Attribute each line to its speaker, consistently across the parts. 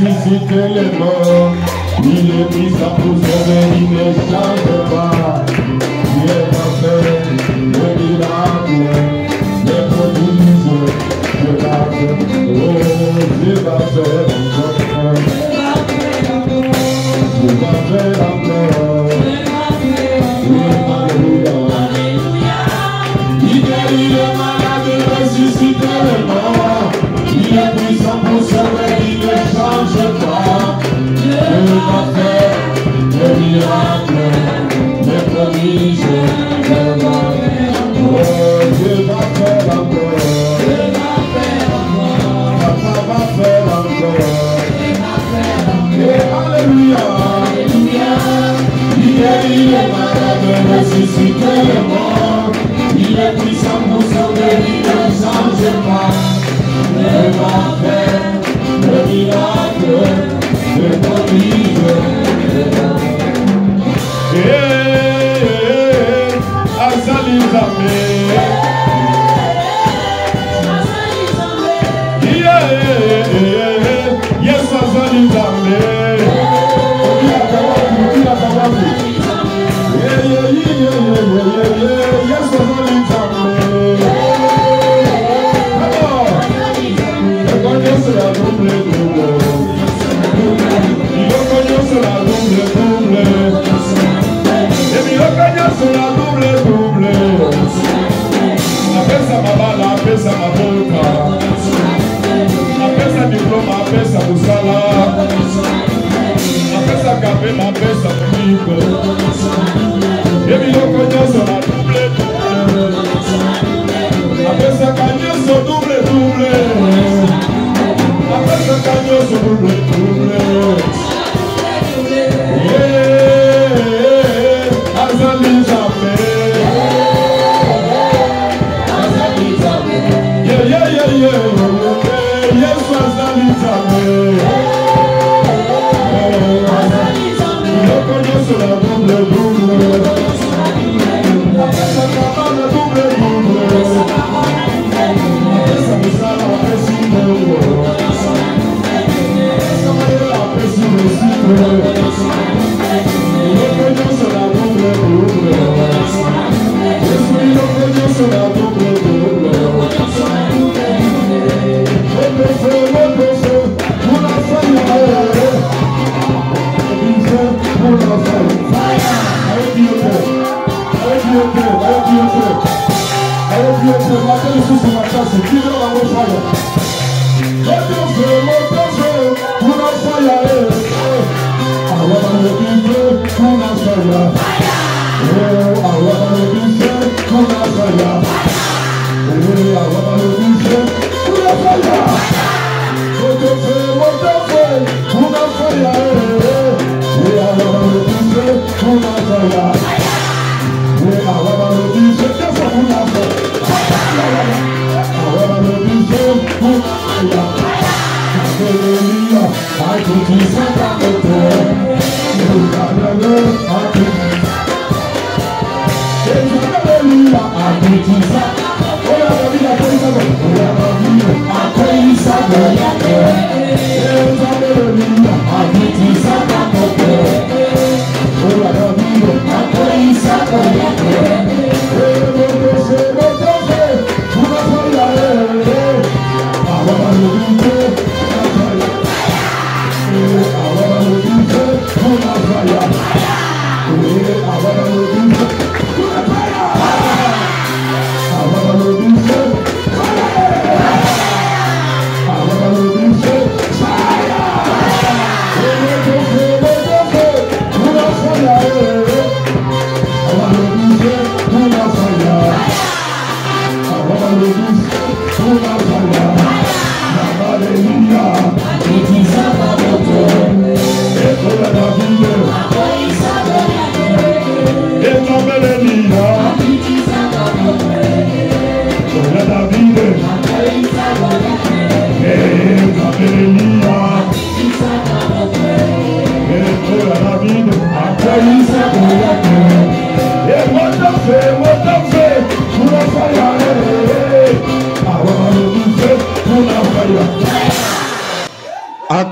Speaker 1: ressuscité les morts. Il est puissant pour sauver, il ne change pas. Il est parfait, le miracle, les prodiges, je vais faire, oh, je vais faire encore. Je vais faire encore. Alléluia. Il guérit les malades, il ressuscite les morts. Il est puissant pour sauver, il ne change pas. Je vais faire le miracle, les prodiges, je vais faire encore. Je vais faire encore. Papa va faire encore. Et alléluia. Il guérit les malades, ressuscite les morts. Il est puissant pour sauver, il ne change pas. Il va faire le miracle, le prodige. Azalizame. Yes, Azalizame.
Speaker 2: What the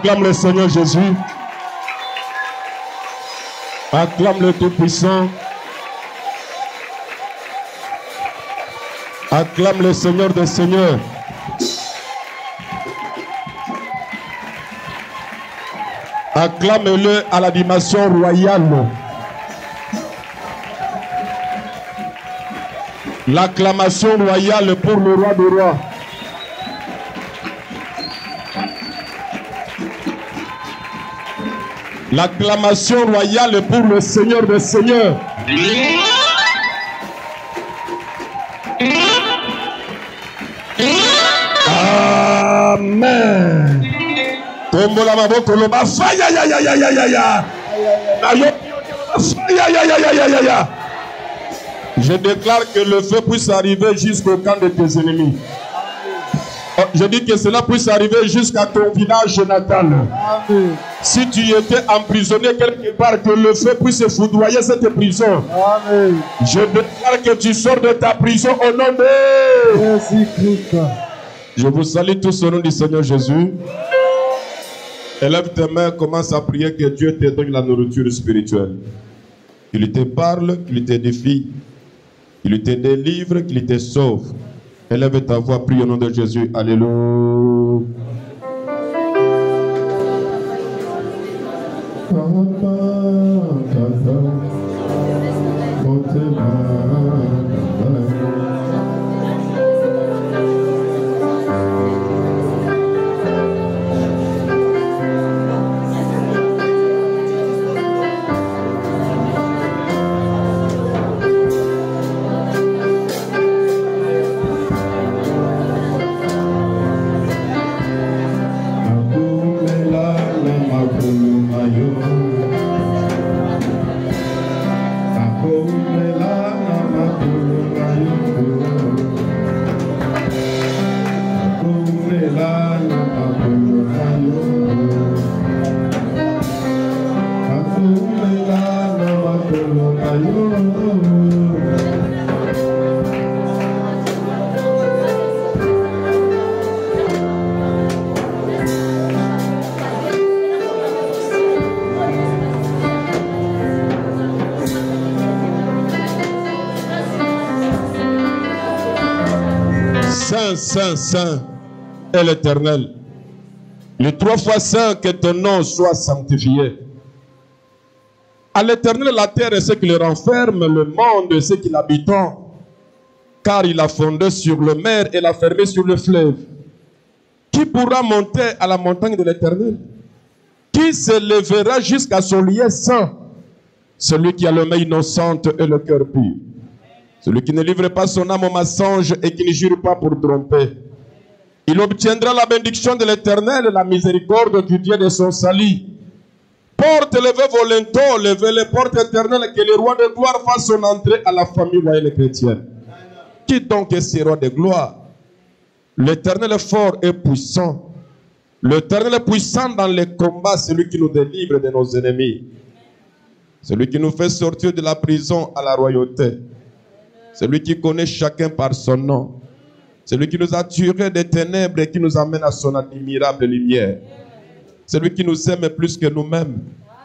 Speaker 1: Acclame le Seigneur Jésus. Acclame le Tout-Puissant. Acclame le Seigneur des Seigneurs. Acclame-le à la dimension royale. L'acclamation royale pour le roi des rois. L'acclamation royale pour le Seigneur des Seigneurs. Amen. Tombola maboko loba faya ya ya ya ya ya ya. Je déclare que le feu puisse arriver jusqu'au camp de tes ennemis. Je dis que cela puisse arriver jusqu'à ton village natal. Amen. Si tu étais emprisonné quelque part, que le feu puisse foudroyer cette prison. Amen. Je déclare que tu sors de ta prison au nom de Jésus-Christ. Je vous salue tous au nom du Seigneur Jésus. Élève tes mains, commence à prier que Dieu te donne la nourriture spirituelle. Qu'il te parle, qu'il t'édifie, qu'il te délivre, qu'il te sauve. Élève ta voix, prie au nom de Jésus. Alléluia. Saint, Saint est l'Éternel. Les 3 fois saint, que ton nom soit sanctifié. À l'Éternel, la terre est ce qui le renferme, le monde est ce qui l'habite. Car il a fondé sur le mer et l'a fermé sur le fleuve. Qui pourra monter à la montagne de l'Éternel? Qui se lèvera jusqu'à son lieu saint? Celui qui a le main innocente et le cœur pur. Celui qui ne livre pas son âme au mensonge et qui ne jure pas pour tromper. Il obtiendra la bénédiction de l'Éternel et la miséricorde du Dieu de son salut. Porte levez vos linteaux, levez les portes éternelles, que le roi de gloire fasse son entrée à la famille royale chrétienne. Qui donc est ce roi de gloire? L'Éternel est fort et puissant. L'Éternel est puissant dans les combats, celui qui nous délivre de nos ennemis. Celui qui nous fait sortir de la prison à la royauté. Celui qui connaît chacun par son nom. Celui qui nous a tirés des ténèbres et qui nous amène à son admirable lumière. Celui qui nous aime plus que nous-mêmes.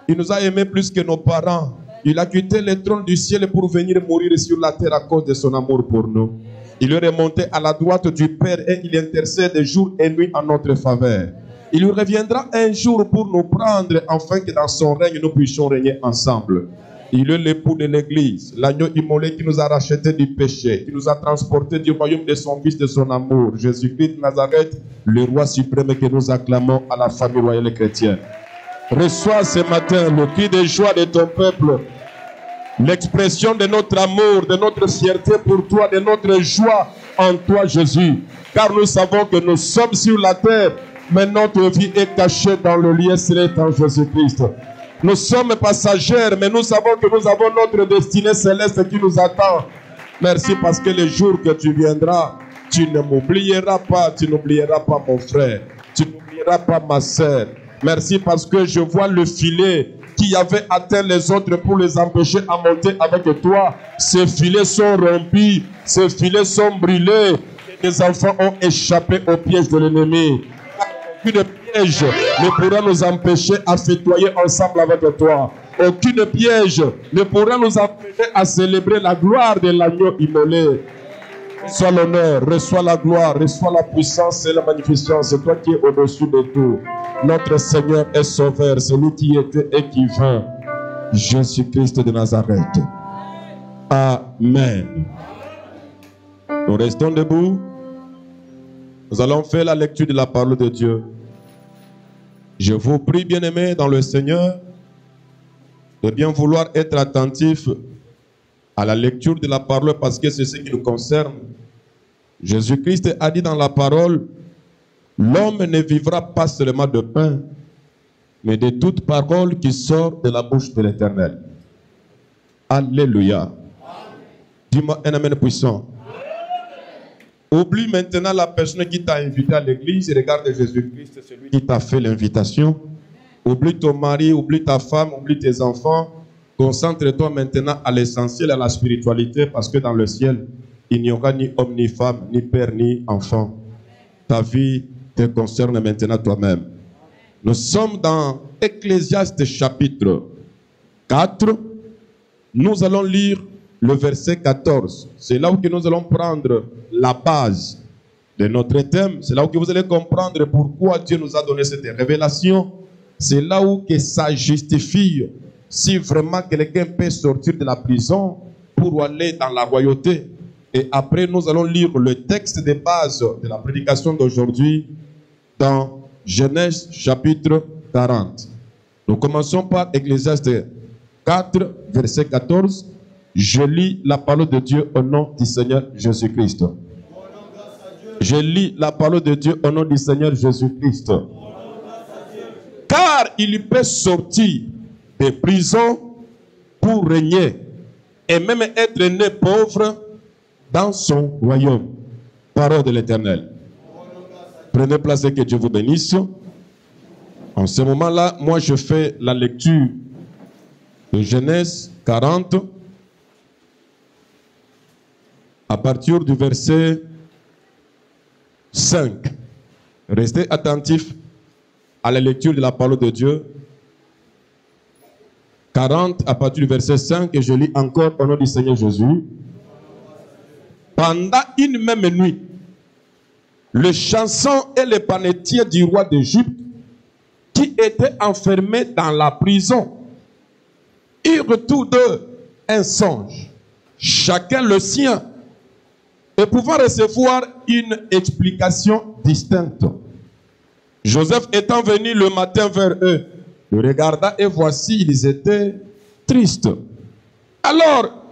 Speaker 1: Il nous a aimés plus que nos parents. Il a quitté le trône du ciel pour venir mourir sur la terre à cause de son amour pour nous. Il est remonté à la droite du Père et il intercède jour et nuit en notre faveur. Il reviendra un jour pour nous prendre, afin que dans son règne nous puissions régner ensemble. Il est l'époux de l'Église, l'agneau immolé qui nous a rachetés du péché, qui nous a transportés du royaume de son Fils, de son amour. Jésus-Christ de Nazareth, le roi suprême que nous acclamons à la famille royale chrétienne. Reçois ce matin le cri de joie de ton peuple, l'expression de notre amour, de notre fierté pour toi, de notre joie en toi, Jésus. Car nous savons que nous sommes sur la terre, mais notre vie est cachée dans le lieu céleste en Jésus-Christ. Nous sommes passagers, mais nous savons que nous avons notre destinée céleste qui nous attend. Merci parce que le jour que tu viendras, tu ne m'oublieras pas, tu n'oublieras pas mon frère, tu n'oublieras pas ma sœur. Merci parce que je vois le filet qui avait atteint les autres pour les empêcher à monter avec toi. Ces filets sont rompus, ces filets sont brûlés. Les enfants ont échappé au piège de l'ennemi. Aucune piège ne pourra nous empêcher à fêtoyer ensemble avec toi. Aucune piège ne pourra nous empêcher à célébrer la gloire de l'agneau immolé. Reçois l'honneur, reçois la gloire, reçois la puissance et la magnificence. C'est toi qui es au-dessus de tout. Notre Seigneur est sauveur, celui qui était et qui vint. Jésus-Christ de Nazareth. Amen. Nous restons debout. Nous allons faire la lecture de la parole de Dieu. Je vous prie, bien-aimés dans le Seigneur, de bien vouloir être attentifs à la lecture de la parole parce que c'est ce qui nous concerne. Jésus-Christ a dit dans la parole, l'homme ne vivra pas seulement de pain, mais de toute parole qui sort de la bouche de l'Éternel. Alléluia. Dis-moi un amen puissant. Oublie maintenant la personne qui t'a invité à l'église et regarde Jésus-Christ, celui qui t'a fait l'invitation. Oublie ton mari, oublie ta femme, oublie tes enfants. Concentre-toi maintenant à l'essentiel, à la spiritualité, parce que dans le ciel, il n'y aura ni homme, ni femme, ni père, ni enfant. Ta vie te concerne maintenant toi-même. Nous sommes dans Ecclésiaste chapitre 4. Nous allons lire le verset 14. C'est là où nous allons prendre la base de notre thème. C'est là où vous allez comprendre pourquoi Dieu nous a donné cette révélation. C'est là où que ça justifie si vraiment quelqu'un peut sortir de la prison pour aller dans la royauté. Et après, nous allons lire le texte de base de la prédication d'aujourd'hui dans Genèse chapitre 40. Nous commençons par Ecclésiaste 4, verset 14. Je lis la parole de Dieu au nom du Seigneur Jésus-Christ. Je lis la parole de Dieu au nom du Seigneur Jésus-Christ. Car il peut sortir de prison pour régner et même être né pauvre dans son royaume. Parole de l'Éternel. Prenez place et que Dieu vous bénisse. En ce moment-là, moi je fais la lecture de Genèse 40 à partir du verset 5. Restez attentifs à la lecture de la parole de Dieu. 40 à partir du verset 5 et je lis encore au nom du Seigneur Jésus. Pendant une même nuit, le chanson et le panetier du roi d'Égypte qui étaient enfermés dans la prison eurent tous deux un songe, chacun le sien, et pouvant recevoir une explication distincte. Joseph étant venu le matin vers eux, le regarda et voici, ils étaient tristes. Alors,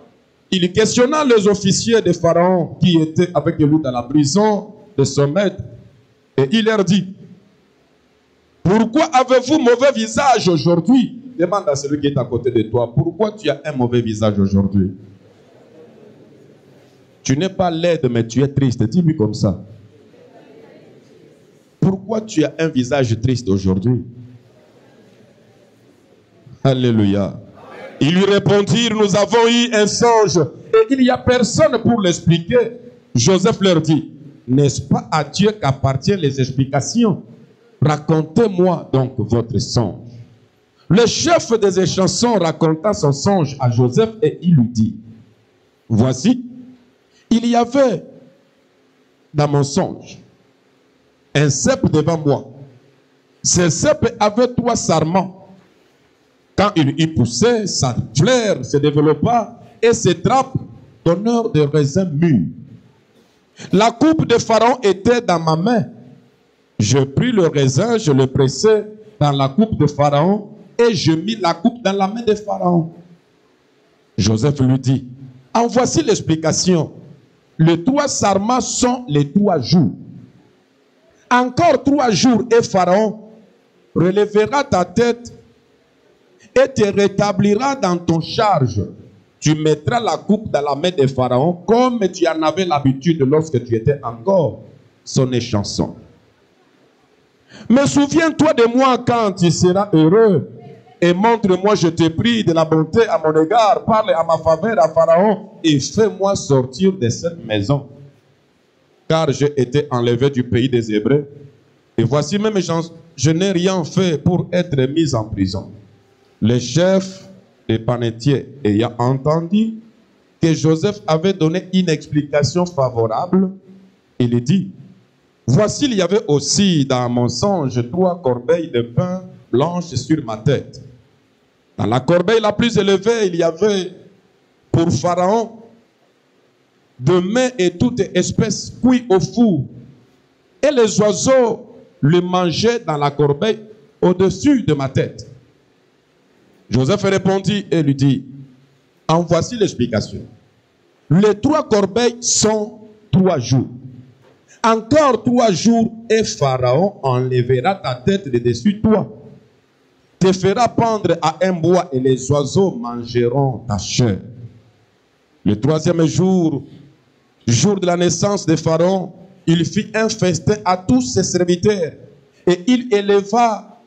Speaker 1: il questionna les officiers de Pharaon qui étaient avec lui dans la prison de son maître. Et il leur dit, pourquoi avez-vous mauvais visage aujourd'hui? Demande à celui qui est à côté de toi, pourquoi tu as un mauvais visage aujourd'hui? Tu n'es pas laide, mais tu es triste. Dis-lui comme ça. Pourquoi tu as un visage triste aujourd'hui? Alléluia. Ils lui répondirent, nous avons eu un songe et il n'y a personne pour l'expliquer. Joseph leur dit, n'est-ce pas à Dieu qu'appartiennent les explications? Racontez-moi donc votre songe. Le chef des échansons raconta son songe à Joseph et il lui dit, voici, il y avait dans mon songe un cep devant moi. Ce cep avait 3 sarments. Quand il y poussait, sa fleur se développa et ses trappes donnèrent des raisins mûrs. La coupe de Pharaon était dans ma main. Je pris le raisin, je le pressai dans la coupe de Pharaon et je mis la coupe dans la main de Pharaon. Joseph lui dit, en voici l'explication. Les 3 sarments sont les 3 jours. Encore 3 jours et Pharaon relèvera ta tête et te rétablira dans ton charge. Tu mettras la coupe dans la main de Pharaon comme tu en avais l'habitude lorsque tu étais encore son échanson. Mais souviens-toi de moi quand tu seras heureux et montre-moi, je te prie, de la bonté à mon égard. Parle à ma faveur à Pharaon et fais-moi sortir de cette maison. Car j'ai été enlevé du pays des Hébreux Et voici même, je n'ai rien fait pour être mis en prison. Le chef des panetiers ayant entendu que Joseph avait donné une explication favorable, il dit, voici, il y avait aussi dans mon songe 3 corbeilles de pain blanches sur ma tête. Dans la corbeille la plus élevée, il y avait pour Pharaon de mets et toute espèce cuits au four. Et les oiseaux le mangeaient dans la corbeille au-dessus de ma tête. Joseph répondit et lui dit, en voici l'explication. Les 3 corbeilles sont 3 jours. Encore 3 jours et Pharaon enlèvera ta tête de dessus toi. Te fera pendre à un bois et les oiseaux mangeront ta chair. Le 3e jour, jour de la naissance de Pharaon, il fit un festin à tous ses serviteurs et il éleva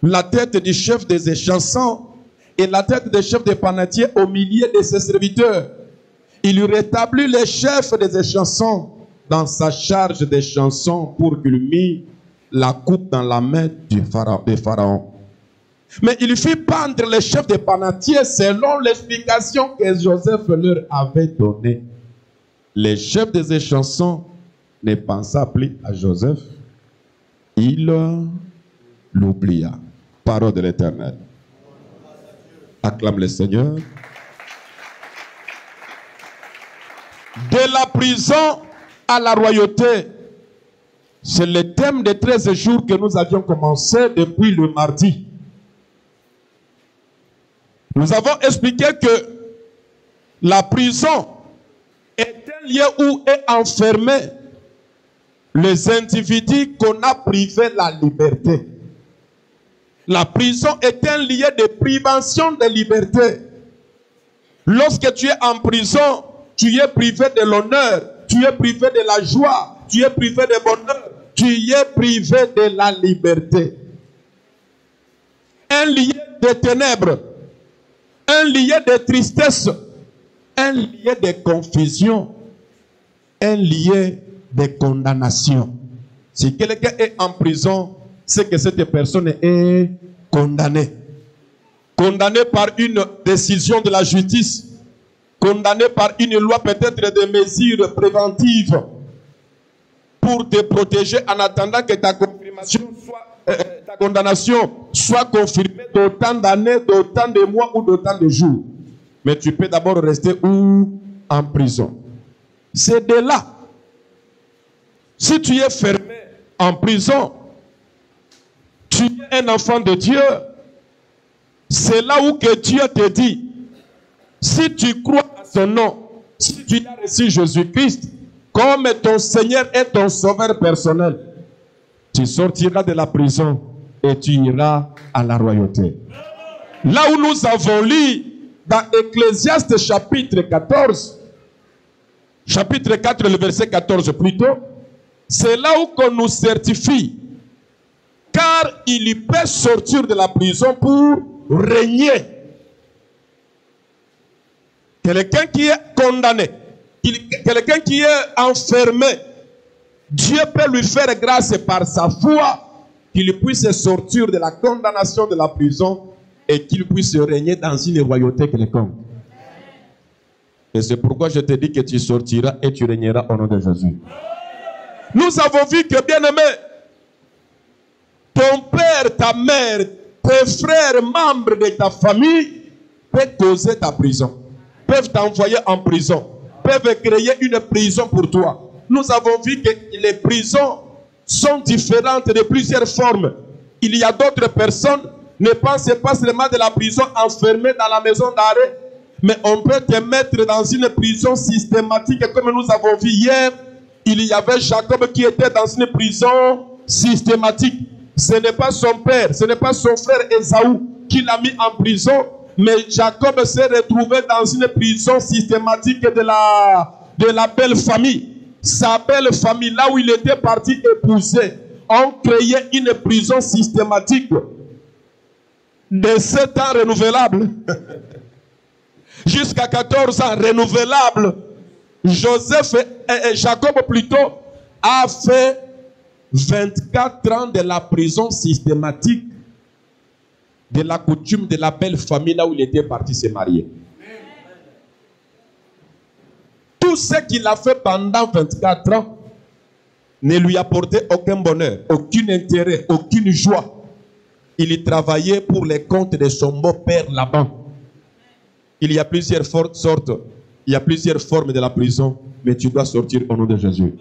Speaker 1: la tête du chef des échansons et la tête des chefs des panetiers au milieu de ses serviteurs. Il rétablit les chefs des échansons dans sa charge des chansons pour qu'il mit la coupe dans la main de Pharaon. Mais il fit pendre les chefs des panetiers selon l'explication que Joseph leur avait donnée. Les chefs des échansons ne pensa plus à Joseph. Il l'oublia. Parole de l'Éternel. Acclame le Seigneur. De la prison à la royauté, c'est le thème des 13 jours que nous avions commencé depuis le mardi. Nous avons expliqué que la prison est un lieu où est enfermé les individus qu'on a privés de la liberté. La prison est un lieu de privation de liberté. Lorsque tu es en prison, tu es privé de l'honneur, tu es privé de la joie, tu es privé de bonheur, tu es privé de la liberté. Un lieu de ténèbres, un lieu de tristesse, un lieu de confusion, un lieu de condamnation. Si quelqu'un est en prison, c'est que cette personne est condamnée. Condamnée par une décision de la justice, condamnée par une loi, peut-être de mesures préventives pour te protéger en attendant que ta confirmation soit, ta condamnation soit confirmée d'autant d'années, d'autant de mois ou d'autant de jours. Mais tu peux d'abord rester où? En prison. C'est de là. Si tu es fermé en prison, tu es un enfant de Dieu. C'est là où que Dieu te dit, si tu crois à son nom, si tu as reçu Jésus-Christ comme ton Seigneur et ton Sauveur personnel, tu sortiras de la prison et tu iras à la royauté. Là où nous avons lu dans Ecclésiaste chapitre 14, chapitre 4, le verset 14 plutôt, c'est là où qu'on nous certifie, car il peut sortir de la prison pour régner. Quelqu'un qui est condamné, quelqu'un qui est enfermé, Dieu peut lui faire grâce par sa foi qu'il puisse sortir de la condamnation de la prison et qu'il puisse régner dans une royauté quelconque. Et c'est pourquoi je te dis que tu sortiras et tu régneras au nom de Jésus. Nous avons vu que, bien-aimé, ton père, ta mère, tes frères, membres de ta famille peuvent causer ta prison, peuvent t'envoyer en prison, peuvent créer une prison pour toi. Nous avons vu que les prisons sont différentes de plusieurs formes. Il y a d'autres personnes, ne pensez pas seulement de la prison enfermée dans la maison d'arrêt, mais on peut te mettre dans une prison systématique comme nous avons vu hier. Il y avait Jacob qui était dans une prison systématique. Ce n'est pas son père, ce n'est pas son frère Ésaü qui l'a mis en prison, mais Jacob s'est retrouvé dans une prison systématique de la belle famille. Sa belle famille, là où il était parti épouser, ont créé une prison systématique de 7 ans renouvelable. Jusqu'à 14 ans renouvelable. Joseph et Jacob plutôt a fait
Speaker 2: 24 ans de la prison systématique, de la coutume de la belle famille là où il était parti se marier. Tout ce qu'il a fait pendant 24 ans ne lui apportait aucun bonheur, aucun intérêt, aucune joie. Il y travaillait pour les comptes de son beau-père Laban. Il y a plusieurs sortes, il y a plusieurs formes de la prison, mais tu dois sortir au nom de Jésus.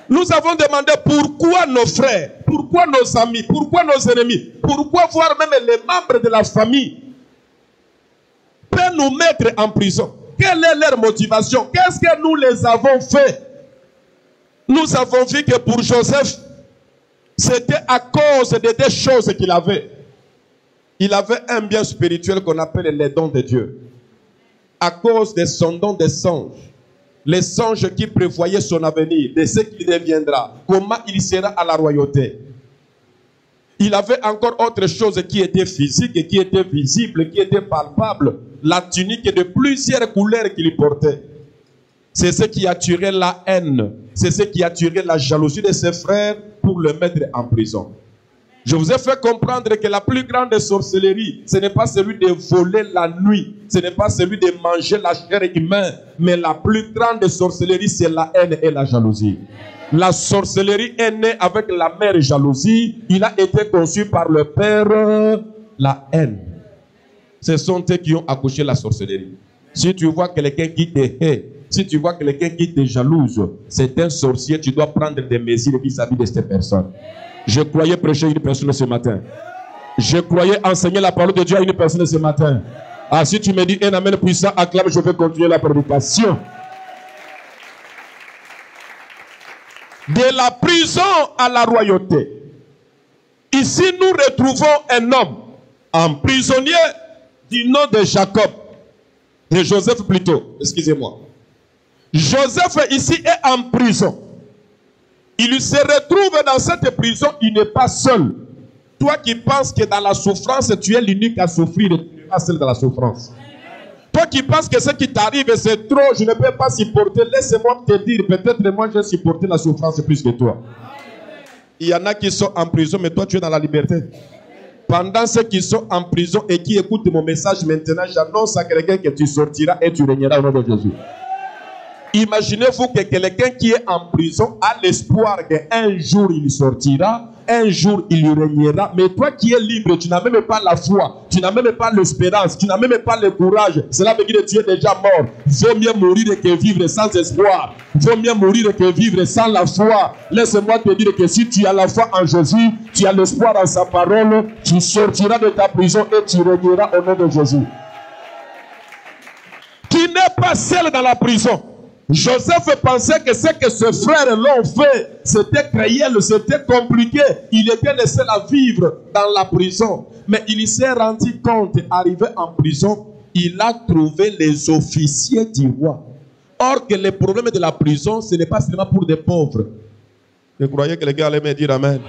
Speaker 2: Nous avons demandé pourquoi nos frères, pourquoi nos amis, pourquoi nos ennemis, pourquoi voir même les membres de la famille peuvent nous mettre en prison. Quelle est leur motivation? Qu'est-ce que nous les avons fait? Nous avons vu que pour Joseph, c'était à cause de deux choses qu'il avait. Il avait un bien spirituel qu'on appelle les dons de Dieu. À cause de son don des songes. Les songes qui prévoyaient son avenir, de ce qu'il deviendra, comment il sera à la royauté. Il avait encore autre chose qui était physique, et qui était visible, qui était palpable. La tunique de plusieurs couleurs qu'il portait. C'est ce qui attirait la haine. C'est ce qui attirait la jalousie de ses frères pour le mettre en prison. Je vous ai fait comprendre que la plus grande sorcellerie, ce n'est pas celui de voler la nuit. Ce n'est pas celui de manger la chair humaine. Mais la plus grande sorcellerie, c'est la haine et la jalousie. La sorcellerie est née avec la mère jalousie. Il a été conçu par le père la haine. Ce sont eux qui ont accouché la sorcellerie. Si tu vois quelqu'un qui te hait, si tu vois quelqu'un qui te jalouse, c'est un sorcier. Tu dois prendre des mesures vis-à-vis de cette personne. Je croyais prêcher une personne ce matin. Je croyais enseigner la parole de Dieu à une personne ce matin. Ah, si tu me dis un amen puissant, acclame, je vais continuer la prédication. De la prison à la royauté. Ici, nous retrouvons un homme, un prisonnier du nom de Jacob. De Joseph plutôt, excusez-moi. Joseph ici est en prison. Il se retrouve dans cette prison, il n'est pas seul. Toi qui penses que dans la souffrance, tu es l'unique à souffrir, tu n'es pas seul dans la souffrance. Toi qui penses que ce qui t'arrive, c'est trop, je ne peux pas supporter. Laisse-moi te dire, peut-être moi j'ai supporté la souffrance plus que toi. Il y en a qui sont en prison, mais toi tu es dans la liberté. Pendant ceux qui sont en prison et qui écoutent mon message maintenant, j'annonce à quelqu'un que tu sortiras et tu régneras au nom de Jésus. Imaginez-vous que quelqu'un qui est en prison a l'espoir qu'un jour il sortira, un jour il régnera. Mais toi qui es libre, tu n'as même pas la foi, tu n'as même pas l'espérance, tu n'as même pas le courage. Cela veut dire que tu es déjà mort. Vaut mieux mourir que vivre sans espoir. Vaut mieux mourir que vivre sans la foi. Laisse-moi te dire que si tu as la foi en Jésus, tu as l'espoir en sa parole, tu sortiras de ta prison et tu régneras au nom de Jésus. Tu n'es pas seul dans la prison. Joseph pensait que ce que ses frères l'ont fait, c'était cruel, c'était compliqué. Il était le seul à vivre dans la prison. Mais il s'est rendu compte, arrivé en prison, il a trouvé les officiers du roi. Or que le problème de la prison, ce n'est pas seulement pour des pauvres. Je croyais que les gars allaient me dire amen.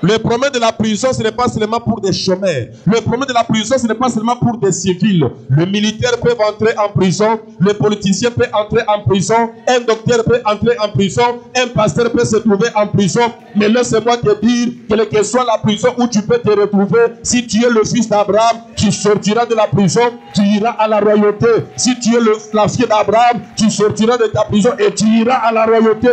Speaker 2: Le problème de la prison, ce n'est pas seulement pour des chômeurs. Le problème de la prison, ce n'est pas seulement pour des civils. Le militaire peut entrer en prison. Le politicien peut entrer en prison. Un docteur peut entrer en prison. Un pasteur peut se trouver en prison. Mais laisse-moi te dire, quelle que soit la prison où tu peux te retrouver, si tu es le fils d'Abraham, tu sortiras de la prison, tu iras à la royauté. Si tu es la fille d'Abraham, tu sortiras de ta prison et tu iras à la royauté.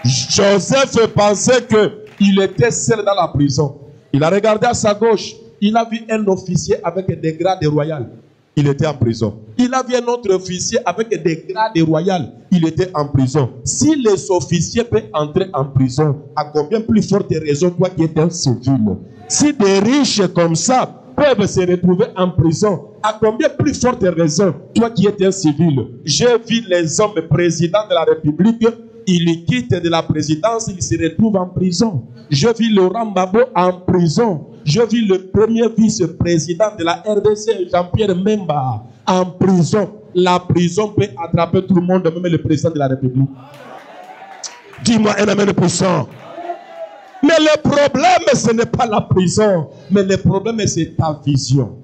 Speaker 2: Joseph pensait que il était seul dans la prison. Il a regardé à sa gauche. Il a vu un officier avec des grades royaux. Il était en prison. Il a vu un autre officier avec des grades royaux. Il était en prison. Si les officiers peuvent entrer en prison, à combien plus forte raison toi qui es un civil? Si des riches comme ça peuvent se retrouver en prison, à combien plus forte raison toi qui es un civil? J'ai vu les hommes présidents de la République. Il quitte de la présidence, il se retrouve en prison. Je vis Laurent Gbagbo en prison. Je vis le premier vice-président de la RDC, Jean-Pierre Memba, en prison. La prison peut attraper tout le monde, même le président de la République. Dis-moi un amen puissant. Mais le problème, ce n'est pas la prison, mais le problème, c'est ta vision.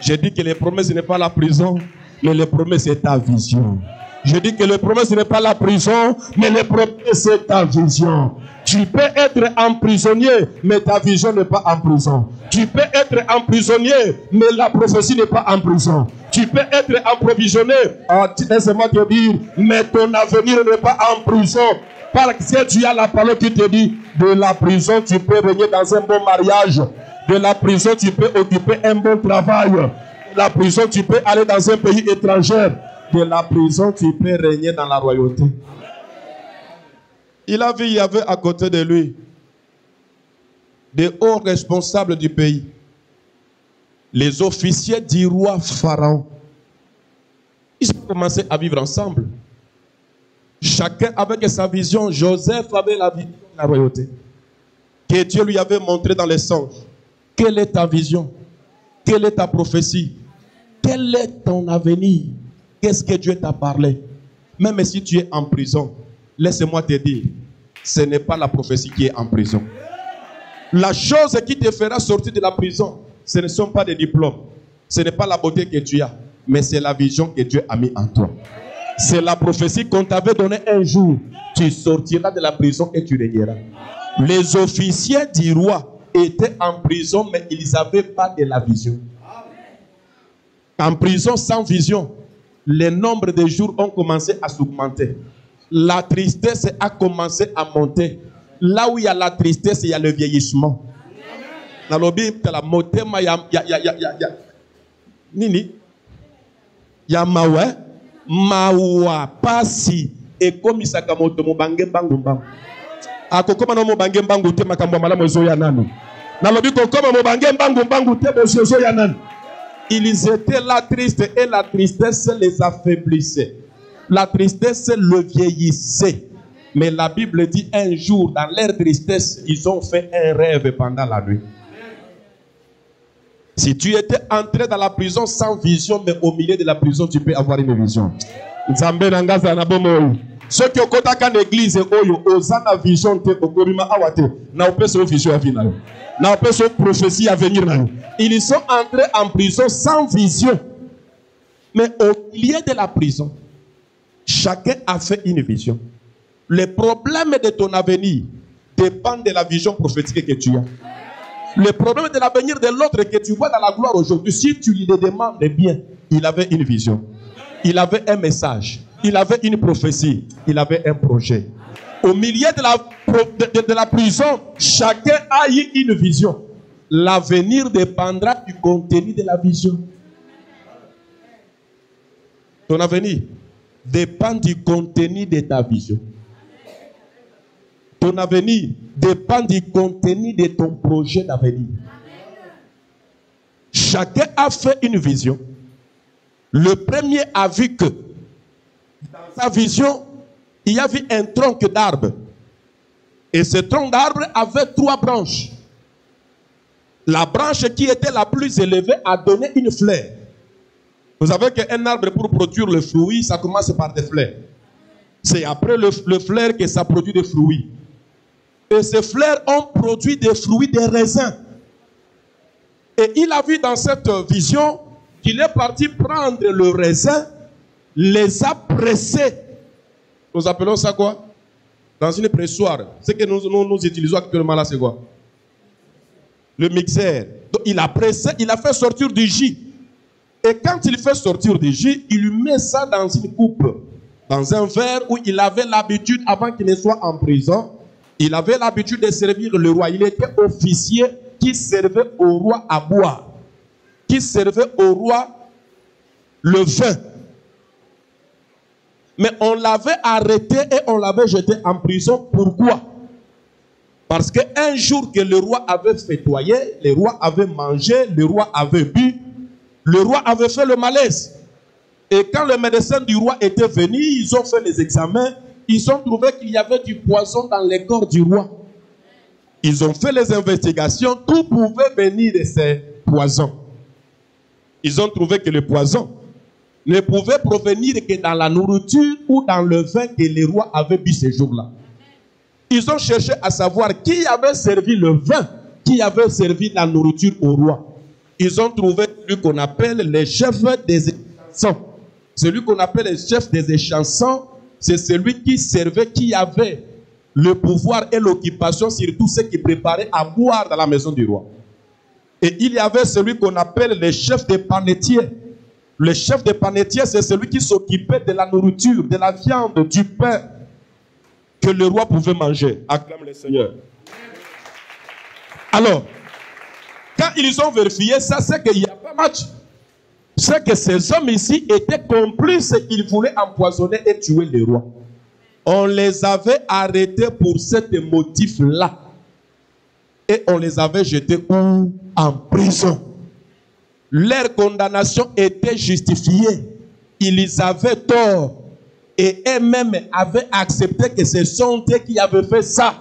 Speaker 2: J'ai dit que le problème, ce n'est pas la prison, mais le problème, c'est ta vision. Je dis que le problème, ce n'est pas la prison, mais le problème, c'est ta vision. Tu peux être emprisonné, mais ta vision n'est pas en prison. Tu peux être emprisonné, mais la prophétie n'est pas en prison. Tu peux être emprisonné, laisse-moi te dire, mais ton avenir n'est pas en prison. Parce que tu as la parole qui te dit, de la prison, tu peux régner dans un bon mariage. De la prison, tu peux occuper un bon travail. De la prison, tu peux aller dans un pays étranger. De la prison, tu peux régner dans la royauté. Il a vu, il y avait à côté de lui des hauts responsables du pays, les officiers du roi Pharaon. Ils ont commencé à vivre ensemble. Chacun avec sa vision. Joseph avait la vision de la royauté que Dieu lui avait montré dans les songes. Quelle est ta vision? Quelle est ta prophétie? Quel est ton avenir? Qu'est-ce que Dieu t'a parlé? Même si tu es en prison, laisse-moi te dire, ce n'est pas la prophétie qui est en prison. La chose qui te fera sortir de la prison, ce ne sont pas des diplômes. Ce n'est pas la beauté que tu as, mais c'est la vision que Dieu a mis en toi. C'est la prophétie qu'on t'avait donnée un jour. Tu sortiras de la prison et tu régneras. Les officiers du roi étaient en prison, mais ils n'avaient pas de la vision. En prison sans vision, les nombres de jours ont commencé à s'augmenter. La tristesse a commencé à monter. Là où il y a la tristesse, il y a le vieillissement. Dans le Bible, la motema nini ya mawe mawa pasi et comme sakamoto mobange bangu bangu. Akokoma no mobange bangu te makambo malamu zo ya nani. Na lobi kokoma mobange bangu bangu te bozo ya nani. Ils étaient là tristes et la tristesse les affaiblissait. La tristesse le vieillissait. Mais la Bible dit un jour, dans leur tristesse, ils ont fait un rêve pendant la nuit. Si tu étais entré dans la prison sans vision, mais au milieu de la prison, tu peux avoir une vision. Ceux qui ont côté l'église, osana vision te okorima awate, na opeso vision à venir, na opeso prophétie à venir. Ils sont entrés en prison sans vision, mais au milieu de la prison, chacun a fait une vision. Le problème de ton avenir dépend de la vision prophétique que tu as. Le problème de l'avenir de l'autre que tu vois dans la gloire aujourd'hui, si tu lui demandes bien, il avait une vision, il avait un message, il avait une prophétie, il avait un projet. Au milieu de la prison, chacun a eu une vision. L'avenir dépendra du contenu de la vision. Ton avenir dépend du contenu de ta vision. Ton avenir dépend du contenu de ton projet d'avenir. Chacun a fait une vision. Le premier a vu que dans sa vision, il y avait un tronc d'arbre. Et ce tronc d'arbre avait 3 branches. La branche qui était la plus élevée a donné une fleur. Vous savez qu'un arbre, pour produire le fruit, ça commence par des fleurs. C'est après le fleur que ça produit des fruits. Et ces fleurs ont produit des fruits, des raisins. Et il a vu dans cette vision qu'il est parti prendre le raisin, les a pressés. Nous appelons ça quoi? Dans une pressoire. Ce que nous utilisons actuellement là, c'est quoi? Le mixeur. Donc il a pressé, il a fait sortir du jus. Et quand il fait sortir du jus, il lui met ça dans une coupe, dans un verre où il avait l'habitude, avant qu'il ne soit en prison, il avait l'habitude de servir le roi. Il était officier qui servait au roi à boire, qui servait au roi le vin. Mais on l'avait arrêté et on l'avait jeté en prison. Pourquoi? Parce qu'un jour que le roi avait fêtoyé, le roi avait mangé, le roi avait bu, le roi avait fait le malaise. Et quand le médecin du roi était venu, ils ont fait les examens. Ils ont trouvé qu'il y avait du poison dans les corps du roi. Ils ont fait les investigations. Tout pouvait venir de ces poisons. Ils ont trouvé que le poison ne pouvait provenir que dans la nourriture ou dans le vin que le roi avait bu ce jour-là. Ils ont cherché à savoir qui avait servi le vin, qui avait servi la nourriture au roi. Ils ont trouvé celui qu'on appelle les chefs des égyptiens. Celui qu'on appelle le chef des échansons, c'est celui qui servait, qui avait le pouvoir et l'occupation sur tous ceux qui préparaient à boire dans la maison du roi. Et il y avait celui qu'on appelle le chef des panetiers. Le chef des panetiers, c'est celui qui s'occupait de la nourriture, de la viande, du pain que le roi pouvait manger. Acclame le Seigneur. Alors, quand ils ont vérifié ça, c'est qu'il n'y a pas match. C'est que ces hommes ici étaient complices et qu'ils voulaient empoisonner et tuer le roi. On les avait arrêtés pour ce motif-là. Et on les avait jetés où? En prison. Leur condamnation était justifiée. Ils avaient tort. Et eux-mêmes avaient accepté que ce sont eux qui avaient fait ça.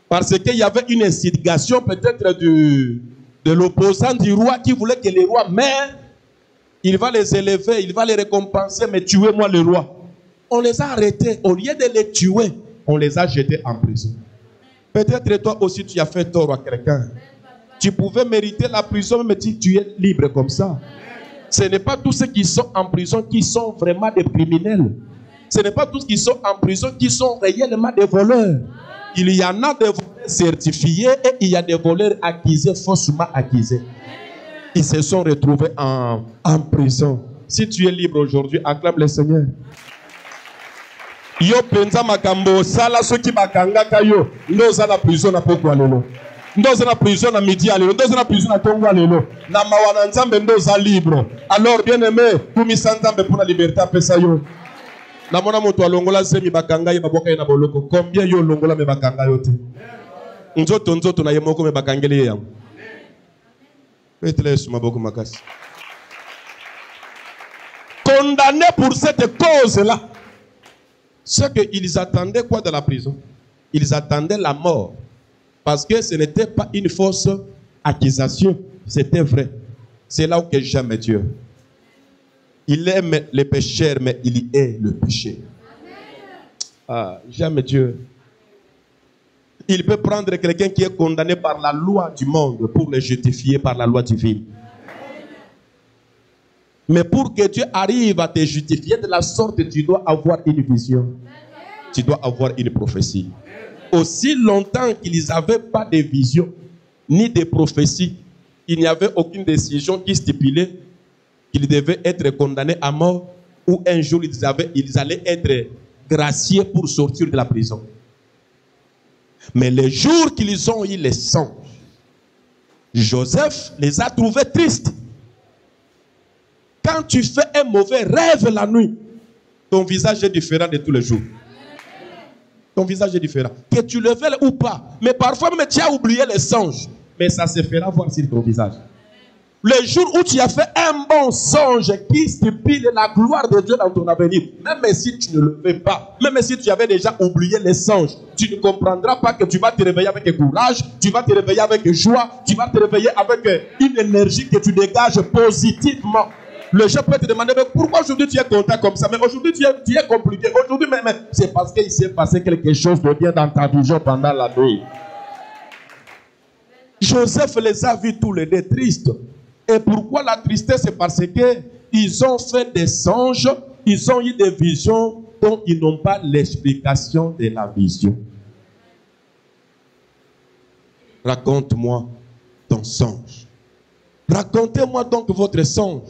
Speaker 2: Parce qu'il y avait une instigation peut-être de l'opposant du roi qui voulait que le roi meure. Il va les élever, il va les récompenser, mais tuez-moi le roi. On les a arrêtés. Au lieu de les tuer, on les a jetés en prison. Peut-être toi aussi tu as fait tort à quelqu'un. Tu pouvais mériter la prison, mais tu es libre comme ça. Ce n'est pas tous ceux qui sont en prison qui sont vraiment des criminels. Ce n'est pas tous qui sont en prison qui sont réellement des voleurs. Il y en a des voleurs certifiés et il y a des voleurs accusés, faussement accusés. Ils se sont retrouvés en prison. Si tu es libre aujourd'hui, acclame le Seigneur. Yo penza makambo sala soki bakangaka yo ndoza na prison na poko lelo. Ndoza na prison na midi lelo, ndoza na prison na tongo lelo. Na mawana nzambe ndoza libre. Alors bien-aimé, kumisa nzambe pour la liberté pesa yo. Na mona moto alongola zemi bakanga ye baboka na boloko. Combien yo longola me bakanga yo te? Nzoto na yemoko me bakangeli ye yango. Condamné pour cette cause-là. C'est qu'ils attendaient quoi de la prison? Ils attendaient la mort. Parce que ce n'était pas une fausse accusation. C'était vrai. C'est là où j'aime Dieu. Il aime les pécheurs, mais il est le péché. Ah, j'aime Dieu. Il peut prendre quelqu'un qui est condamné par la loi du monde pour le justifier par la loi divine. Mais pour que Dieu arrive à te justifier de la sorte, tu dois avoir une vision. Tu dois avoir une prophétie. Aussi longtemps qu'ils n'avaient pas de vision, ni de prophétie, il n'y avait aucune décision qui stipulait qu'ils devaient être condamnés à mort ou un jour ils allaient être graciés pour sortir de la prison. Mais le jour qu'ils ont eu les songes, Joseph les a trouvés tristes. Quand tu fais un mauvais rêve la nuit, ton visage est différent de tous les jours. Ton visage est différent. Que tu le veuilles ou pas. Mais parfois même tu as oublié les songes. Mais ça se fera voir sur ton visage. Le jour où tu as fait un bon songe qui stipule la gloire de Dieu dans ton avenir, même si tu ne le fais pas, même si tu avais déjà oublié les songes, tu ne comprendras pas que tu vas te réveiller avec courage, tu vas te réveiller avec joie, tu vas te réveiller avec une énergie que tu dégages positivement. Le chef peut te demander, mais pourquoi aujourd'hui tu es content comme ça? Mais aujourd'hui tu es compliqué. Aujourd'hui même, c'est parce qu'il s'est passé quelque chose de bien dans ta vision pendant la nuit. Joseph les a vus tous les deux tristes. Et pourquoi la tristesse? C'est parce qu'ils ont fait des songes, ils ont eu des visions dont ils n'ont pas l'explication de la vision. Raconte-moi ton songe. Racontez-moi donc votre songe.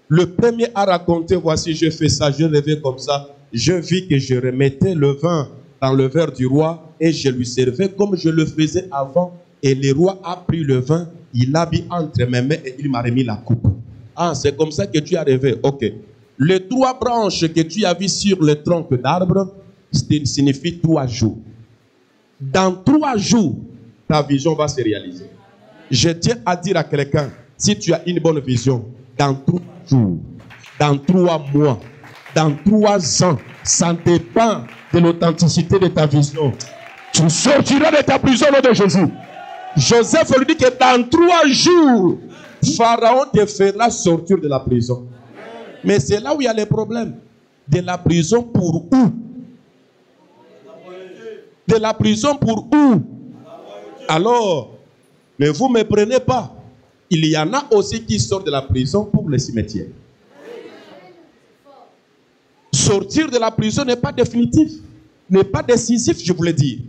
Speaker 2: Le premier a raconté, voici, je fais ça, je rêvais comme ça. Je vis que je remettais le vin dans le verre du roi et je lui servais comme je le faisais avant. Et le roi a pris le vin, il l'a mis entre mes mains et il m'a remis la coupe. Ah, c'est comme ça que tu as rêvé. Ok. Les 3 branches que tu as vues sur le tronc d'arbre, signifie 3 jours. Dans 3 jours, ta vision va se réaliser. Je tiens à dire à quelqu'un, si tu as une bonne vision, dans 3 jours, dans 3 mois, dans 3 ans, ça dépend de l'authenticité de ta vision. Tu sortiras de ta prison au nom de Jésus. Joseph lui dit que dans 3 jours, Pharaon te fera sortir de la prison. Mais c'est là où il y a les problèmes. De la prison pour où? De la prison pour où? Alors, ne vous méprenez pas. Il y en a aussi qui sortent de la prison pour le cimetière. sortir de la prison n'est pas définitif, n'est pas décisif, je voulais dire.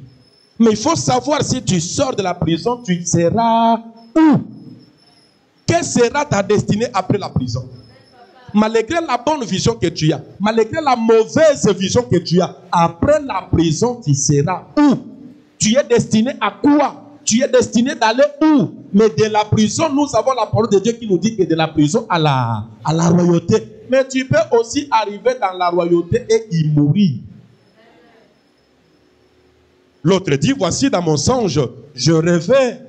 Speaker 2: Mais il faut savoir si tu sors de la prison, tu seras où? Quelle sera ta destinée après la prison? Malgré la bonne vision que tu as, malgré la mauvaise vision que tu as, après la prison, tu seras où? Tu es destiné à quoi? Tu es destiné d'aller où? Mais de la prison, nous avons la parole de Dieu qui nous dit que de la prison à la royauté. Mais tu peux aussi arriver dans la royauté et y mourir. L'autre dit, voici dans mon songe, je rêvais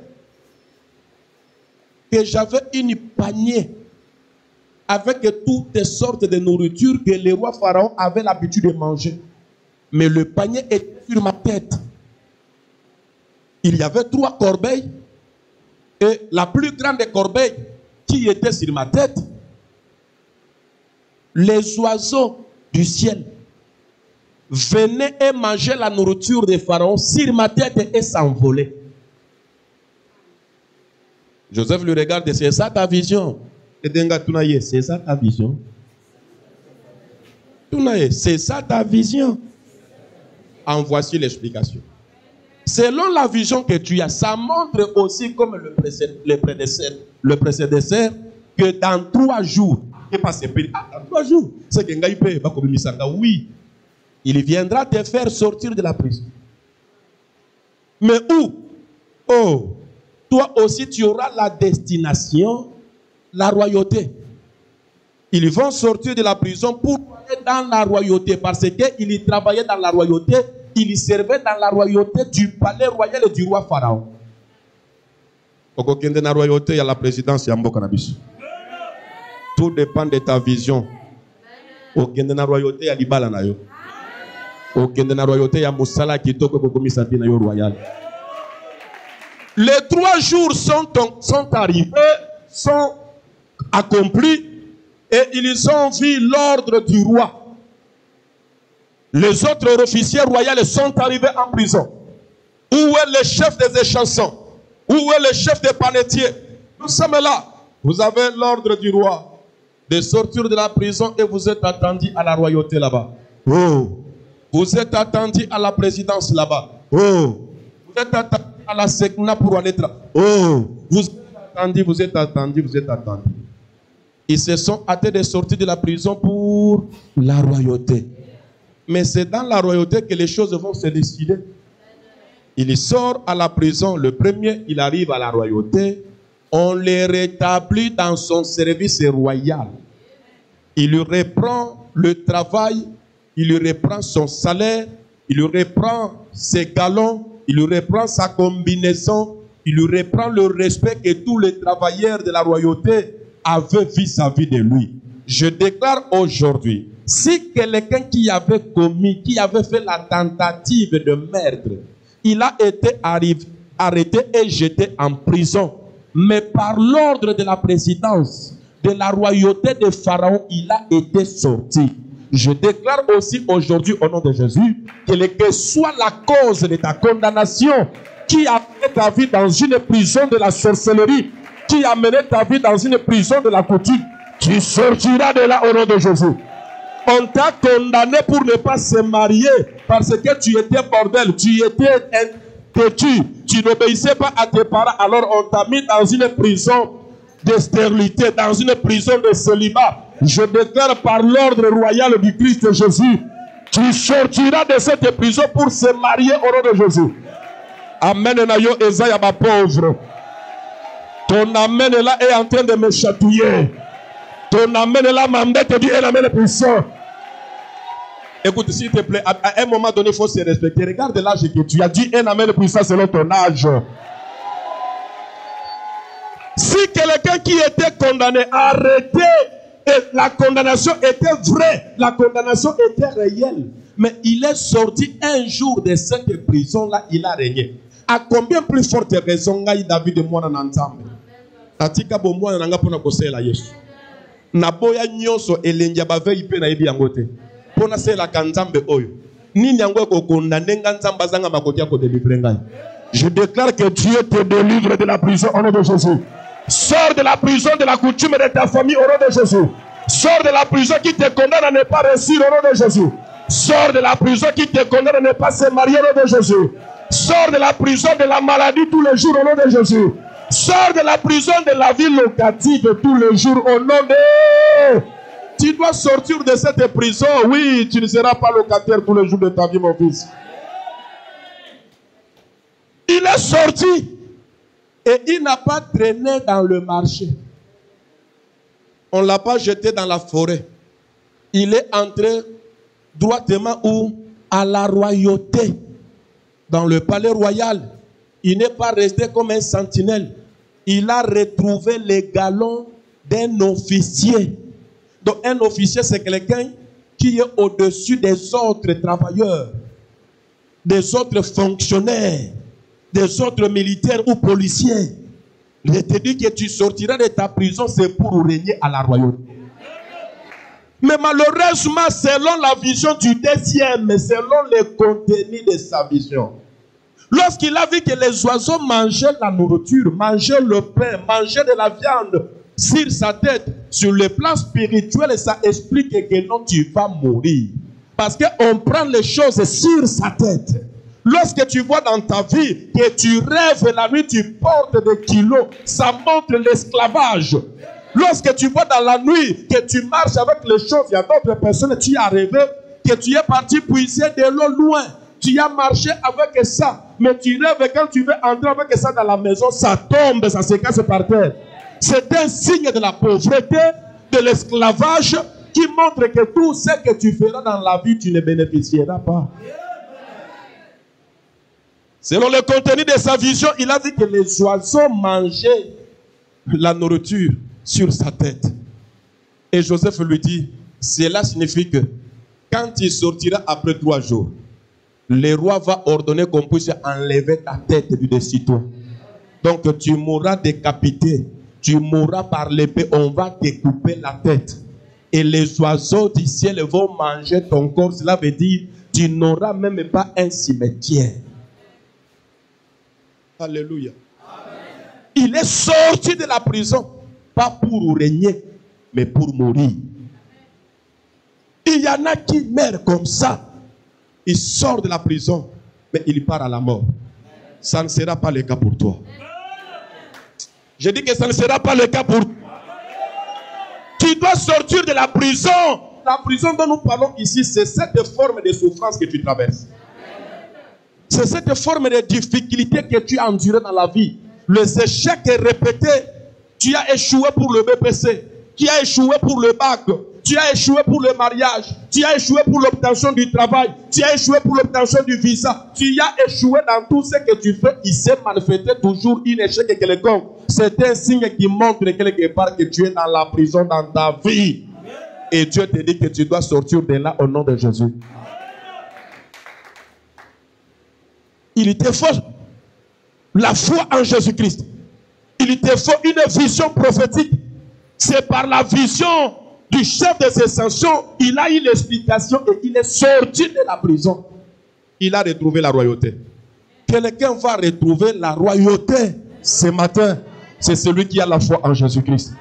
Speaker 2: que j'avais une panier avec toutes sortes de nourriture que le roi Pharaon avait l'habitude de manger. Mais le panier était sur ma tête. Il y avait 3 corbeilles et la plus grande des corbeilles qui était sur ma tête, les oiseaux du ciel venaient et mangeaient la nourriture de Pharaon sur ma tête et s'envolaient. Joseph le regarde et c'est ça ta vision? C'est ça ta vision? C'est ça ta vision? En voici l'explication. Selon la vision que tu as, ça montre aussi comme le prédécesseur que dans 3 jours, dans 3 jours, c'est que oui, il viendra te faire sortir de la prison. Mais où? Oh, toi aussi tu auras la destination, la royauté. Ils vont sortir de la prison pour aller dans la royauté parce qu'ils travaillaient dans la royauté. Il servait dans la royauté du palais royal et du roi Pharaon. Dans la royauté, il y a la présidence, il y a Mbokanabisu. Tout dépend de ta vision. Dans la royauté, il y a Libala Nayo. Dans la royauté, il y a Moussala qui toque au commissaire royal. Les 3 jours sont arrivés, sont accomplis et ils ont vu l'ordre du roi. Les autres officiers royaux sont arrivés en prison. Où est le chef des échansons? Où est le chef des panetiers? Nous sommes là. Vous avez l'ordre du roi de sortir de la prison et vous êtes attendu à la royauté là-bas. Oh. Vous êtes attendu à la présidence là-bas. Oh. Vous êtes attendu à la Sekna pour aller là. Oh. Vous êtes attendu. Ils se sont hâtés de sortir de la prison pour la royauté. Mais c'est dans la royauté que les choses vont se décider. Il sort à la prison, le premier, il arrive à la royauté. On le rétablit dans son service royal. Il lui reprend le travail, il lui reprend son salaire, il lui reprend ses galons, il lui reprend sa combinaison, il lui reprend le respect que tous les travailleurs de la royauté avaient vis-à-vis de lui. Je déclare aujourd'hui, si quelqu'un qui avait fait la tentative de meurtre, il a été arrêté et jeté en prison, mais par l'ordre de la présidence, de la royauté de Pharaon, il a été sorti. Je déclare aussi aujourd'hui au nom de Jésus, quelle que soit la cause de ta condamnation, qui a mené ta vie dans une prison de la sorcellerie, qui a mené ta vie dans une prison de la coutume, tu sortiras de là au nom de Jésus. On t'a condamné pour ne pas se marier parce que tu étais bordel, tu étais têtu, tu n'obéissais pas à tes parents. Alors on t'a mis dans une prison de stérilité, dans une prison de célibat. Je déclare par l'ordre royal du Christ Jésus, tu sortiras de cette prison pour se marier au nom de Jésus. Amen. Nayo Esaïa, ma pauvre. Ton amen là est en train de me chatouiller. Ton amen là m'embête, dit un amen puissant. Écoute, s'il te plaît, à un moment donné, il faut se respecter. Regarde l'âge que tu as dit un amen puissant selon ton âge. Si quelqu'un qui était condamné, arrêté, et la condamnation était vraie, la condamnation était réelle, mais il est sorti un jour de cette prison-là, il a régné. À combien plus forte raison, David de moi en ensemble? Tatika bomwa na nga pona kosela Yesu. Naboya nyoso elenja bave ipe na ebi yangote. Pona sela kanzambe oyo. Nini yango ko condamner nzamba zanga makotia ko délivrer ngai. Je déclare que Dieu te délivre de la prison au nom de Jésus. Sors de la prison de la coutume de ta famille au nom de Jésus. Sors de la prison qui te condamne à ne pas réussir au nom de Jésus. Sors de la prison qui te condamne à ne pas se marier au nom de Jésus. Sors de la prison de la maladie tous les jours au nom de Jésus. Sors de la prison de la vie locative tous les jours au nom de... Tu dois sortir de cette prison. Oui, tu ne seras pas locataire tous les jours de ta vie, mon fils. Il est sorti et il n'a pas traîné dans le marché. On ne l'a pas jeté dans la forêt. Il est entré droitement où? À la royauté. Dans le palais royal. Il n'est pas resté comme un sentinelle. Il a retrouvé les galons d'un officier. Donc un officier, c'est quelqu'un qui est au-dessus des autres travailleurs, des autres fonctionnaires, des autres militaires ou policiers. Je te dis que tu sortiras de ta prison, c'est pour régner à la royauté. Mais malheureusement, selon la vision du deuxième, selon le contenu de sa vision, lorsqu'il a vu que les oiseaux mangeaient la nourriture, mangeaient le pain, mangeaient de la viande sur sa tête, sur le plan spirituel, ça explique que non, tu vas mourir. Parce qu'on prend les choses sur sa tête. Lorsque tu vois dans ta vie que tu rêves la nuit, tu portes des kilos, ça montre l'esclavage. Lorsque tu vois dans la nuit que tu marches avec les choses, il y a d'autres personnes, tu as rêvé que tu es parti puiser de l'eau loin. Tu as marché avec ça, mais tu rêves quand tu veux entrer avec ça dans la maison, ça tombe, ça se casse par terre. C'est un signe de la pauvreté, de l'esclavage, qui montre que tout ce que tu feras dans la vie, tu ne bénéficieras pas. Selon le contenu de sa vision, il a dit que les oiseaux mangeaient la nourriture sur sa tête. Et Joseph lui dit, cela signifie que quand il sortira après 3 jours, le roi va ordonner qu'on puisse enlever ta tête du dessus de toi. Donc tu mourras décapité, tu mourras par l'épée, on va te couper la tête. Et les oiseaux du ciel vont manger ton corps. Cela veut dire, tu n'auras même pas un cimetière. Alléluia. Amen. Il est sorti de la prison, pas pour régner, mais pour mourir. Il y en a qui meurent comme ça. Il sort de la prison, mais il part à la mort. Ça ne sera pas le cas pour toi. Je dis que ça ne sera pas le cas pour toi. Tu dois sortir de la prison. La prison dont nous parlons ici, c'est cette forme de souffrance que tu traverses. C'est cette forme de difficulté que tu as endurée dans la vie. Les échecs répétés. Tu as échoué pour le BPC. Tu as échoué pour le bac. Tu as échoué pour le mariage. Tu as échoué pour l'obtention du travail. Tu as échoué pour l'obtention du visa. Tu as échoué dans tout ce que tu fais. Il s'est manifesté toujours un échec quelconque. C'est un signe qui montre quelque part que tu es dans la prison dans ta vie. Et Dieu te dit que tu dois sortir de là au nom de Jésus. Il te faut la foi en Jésus-Christ. Il te faut une vision prophétique. C'est par la vision du chef des ascensions, il a eu l'explication et il est sorti de la prison. Il a retrouvé la royauté. Quelqu'un va retrouver la royauté ce matin. C'est celui qui a la foi en Jésus-Christ.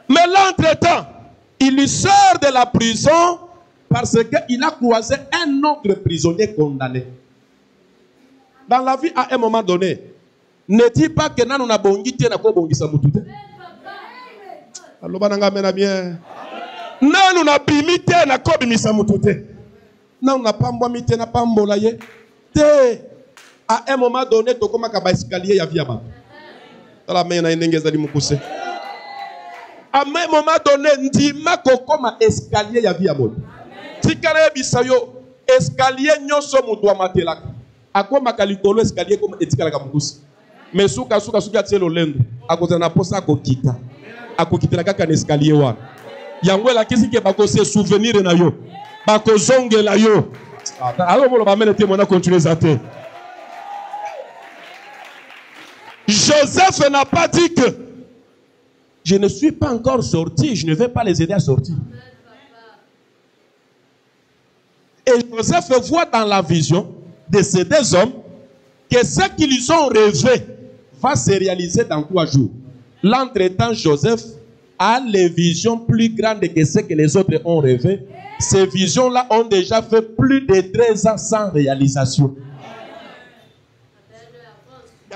Speaker 2: Mais là, entre-temps, il sort de la prison parce qu'il a croisé un autre prisonnier condamné. Dans la vie, à un moment donné, ne dis pas que nous avons bongi na ko bongi sa mutute. Aloba nanga mena bien. Nanu na bimite na ko bimisa mutute. Nanu na pambo mite na pambola ye. Te à un moment donné to koma ka ba escalier ya via ba. Tala mena indengeza di mukuse. À un moment donné ndima ko koma escalier ya via moto. Tikare bisayo escalier nyoso mutu amatelaka. Akoma kalikolo escalier comme etikala ka mukusi. Mais suka tielo lendo akoza na posa akokita. Akokitela kaka na escalier wa. Yango la kisi ke bako se souvenir na yo. Bako zongela yo. Alors bolo ba mena témoin continuer ça te. Joseph n'a pas dit que je ne suis pas encore sorti, je ne vais pas les aider à sortir. Et Joseph voit dans la vision de ces 2 hommes que ce qu'ils ont rêvé va se réaliser dans 3 jours. L'entretemps, Joseph a les visions plus grandes que ce que les autres ont rêvé. Ces visions-là ont déjà fait plus de 13 ans sans réalisation.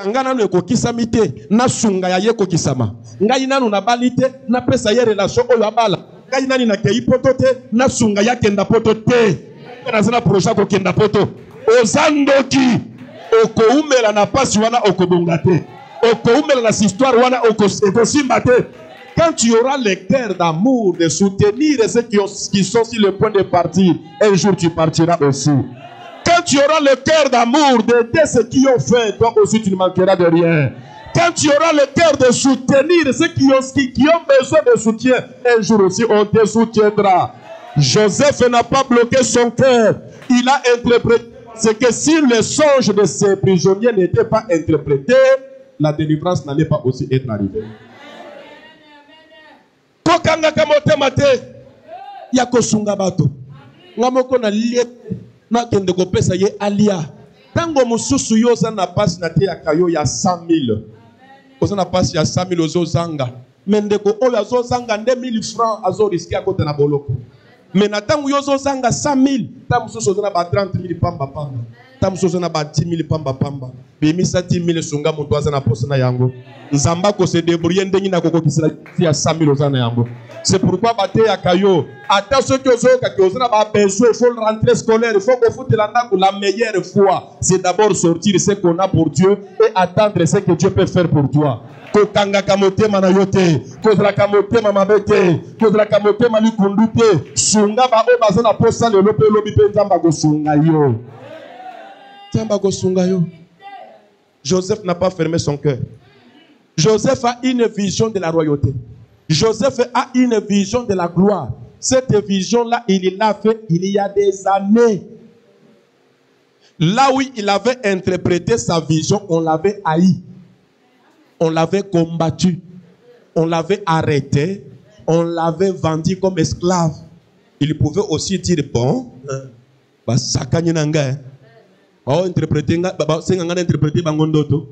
Speaker 2: Ngana no kokisami te na sunga ya ye kokisama ngai nanu na balite na pesa ye relation oyo abala ngai nani na kei poto te na sunga ya kenda poto te na zana projet ko kenda poto ozandoki okoumela na pasi wana okobonga te okoumela na histoire wana okosimba te. Quand tu auras le cœur d'amour de soutenir ceux qui sont sur le point de partir, un jour tu partiras aussi. Quand tu auras le cœur d'amour d'aider ceux qui ont faim, toi aussi tu ne manqueras de rien. Quand tu auras le cœur de soutenir ceux qui ont besoin de soutien, un jour aussi on te soutiendra. Joseph n'a pas bloqué son cœur. Il a interprété. C'est que si le songe de ces prisonniers n'était pas interprété, la délivrance n'allait pas aussi être arrivée. Kokanga kamotema te ya kosunga bato ngamoko na lié na kende kopesa ye alia tango mususu yoza na pasi na te ya kayo ya 100,000 oza na pasi ya 100,000 ozozanga mendeko oyo azozanga 2,000 francs azo risquer akota na boloko mais na tango yozozanga 100,000 ta mususu oza na ba 30,000 pamba pamba ta mususu oza na ba 10,000 pamba pamba bimisa 10,000 sunga mutu aza na posa na yango nzamba ko se débrouiller ndengi na kokokisela ya 100,000 oza na yango. C'est pourquoi bate ya kayo attention que ozoka que oza na ba besoin, il faut le rentrer scolaire, il faut que foute la meilleure foi c'est d'abord sortir ce qu'on a pour Dieu et attendre ce que Dieu peut faire pour toi. Kokanga kamotema na yote kozala kamotema mabete kozala kamotema likundute sunga ba o baza na posa le lope lobi pe nzamba ko sunga yo nzamba ko sunga yo. Joseph n'a pas fermé son cœur. Joseph a une vision de la royauté. Joseph a une vision de la gloire. Cette vision-là, il l'a fait il y a des années. Là où il avait interprété sa vision, on l'avait haï. On l'avait combattu. On l'avait arrêté. On l'avait vendu comme esclave. Il pouvait aussi dire, bon, ça interpréter bangondoto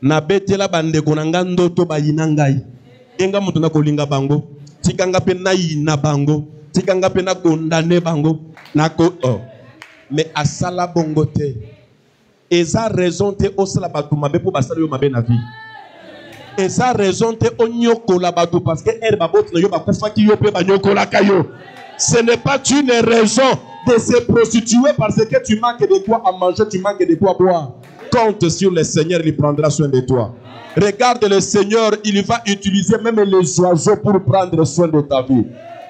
Speaker 2: na betela bandeko na nga ndoto bayina ngai enga mutu na kolinga bango tikanga pe na yina bango tikanga pe na kondane bango na ko mais asala bongo te eza raison te osala batu mabe po basala yo mabe na vie eza raison te onyokola batu parce que er baboti na yo bakufaki yo pe banyokola kayo. Ce n'est pas une raison de se prostituer parce que tu manques de quoi à manger, tu manques de quoi boire. Compte sur le Seigneur, il prendra soin de toi. Regarde le Seigneur, il va utiliser même les oiseaux pour prendre soin de ta vie.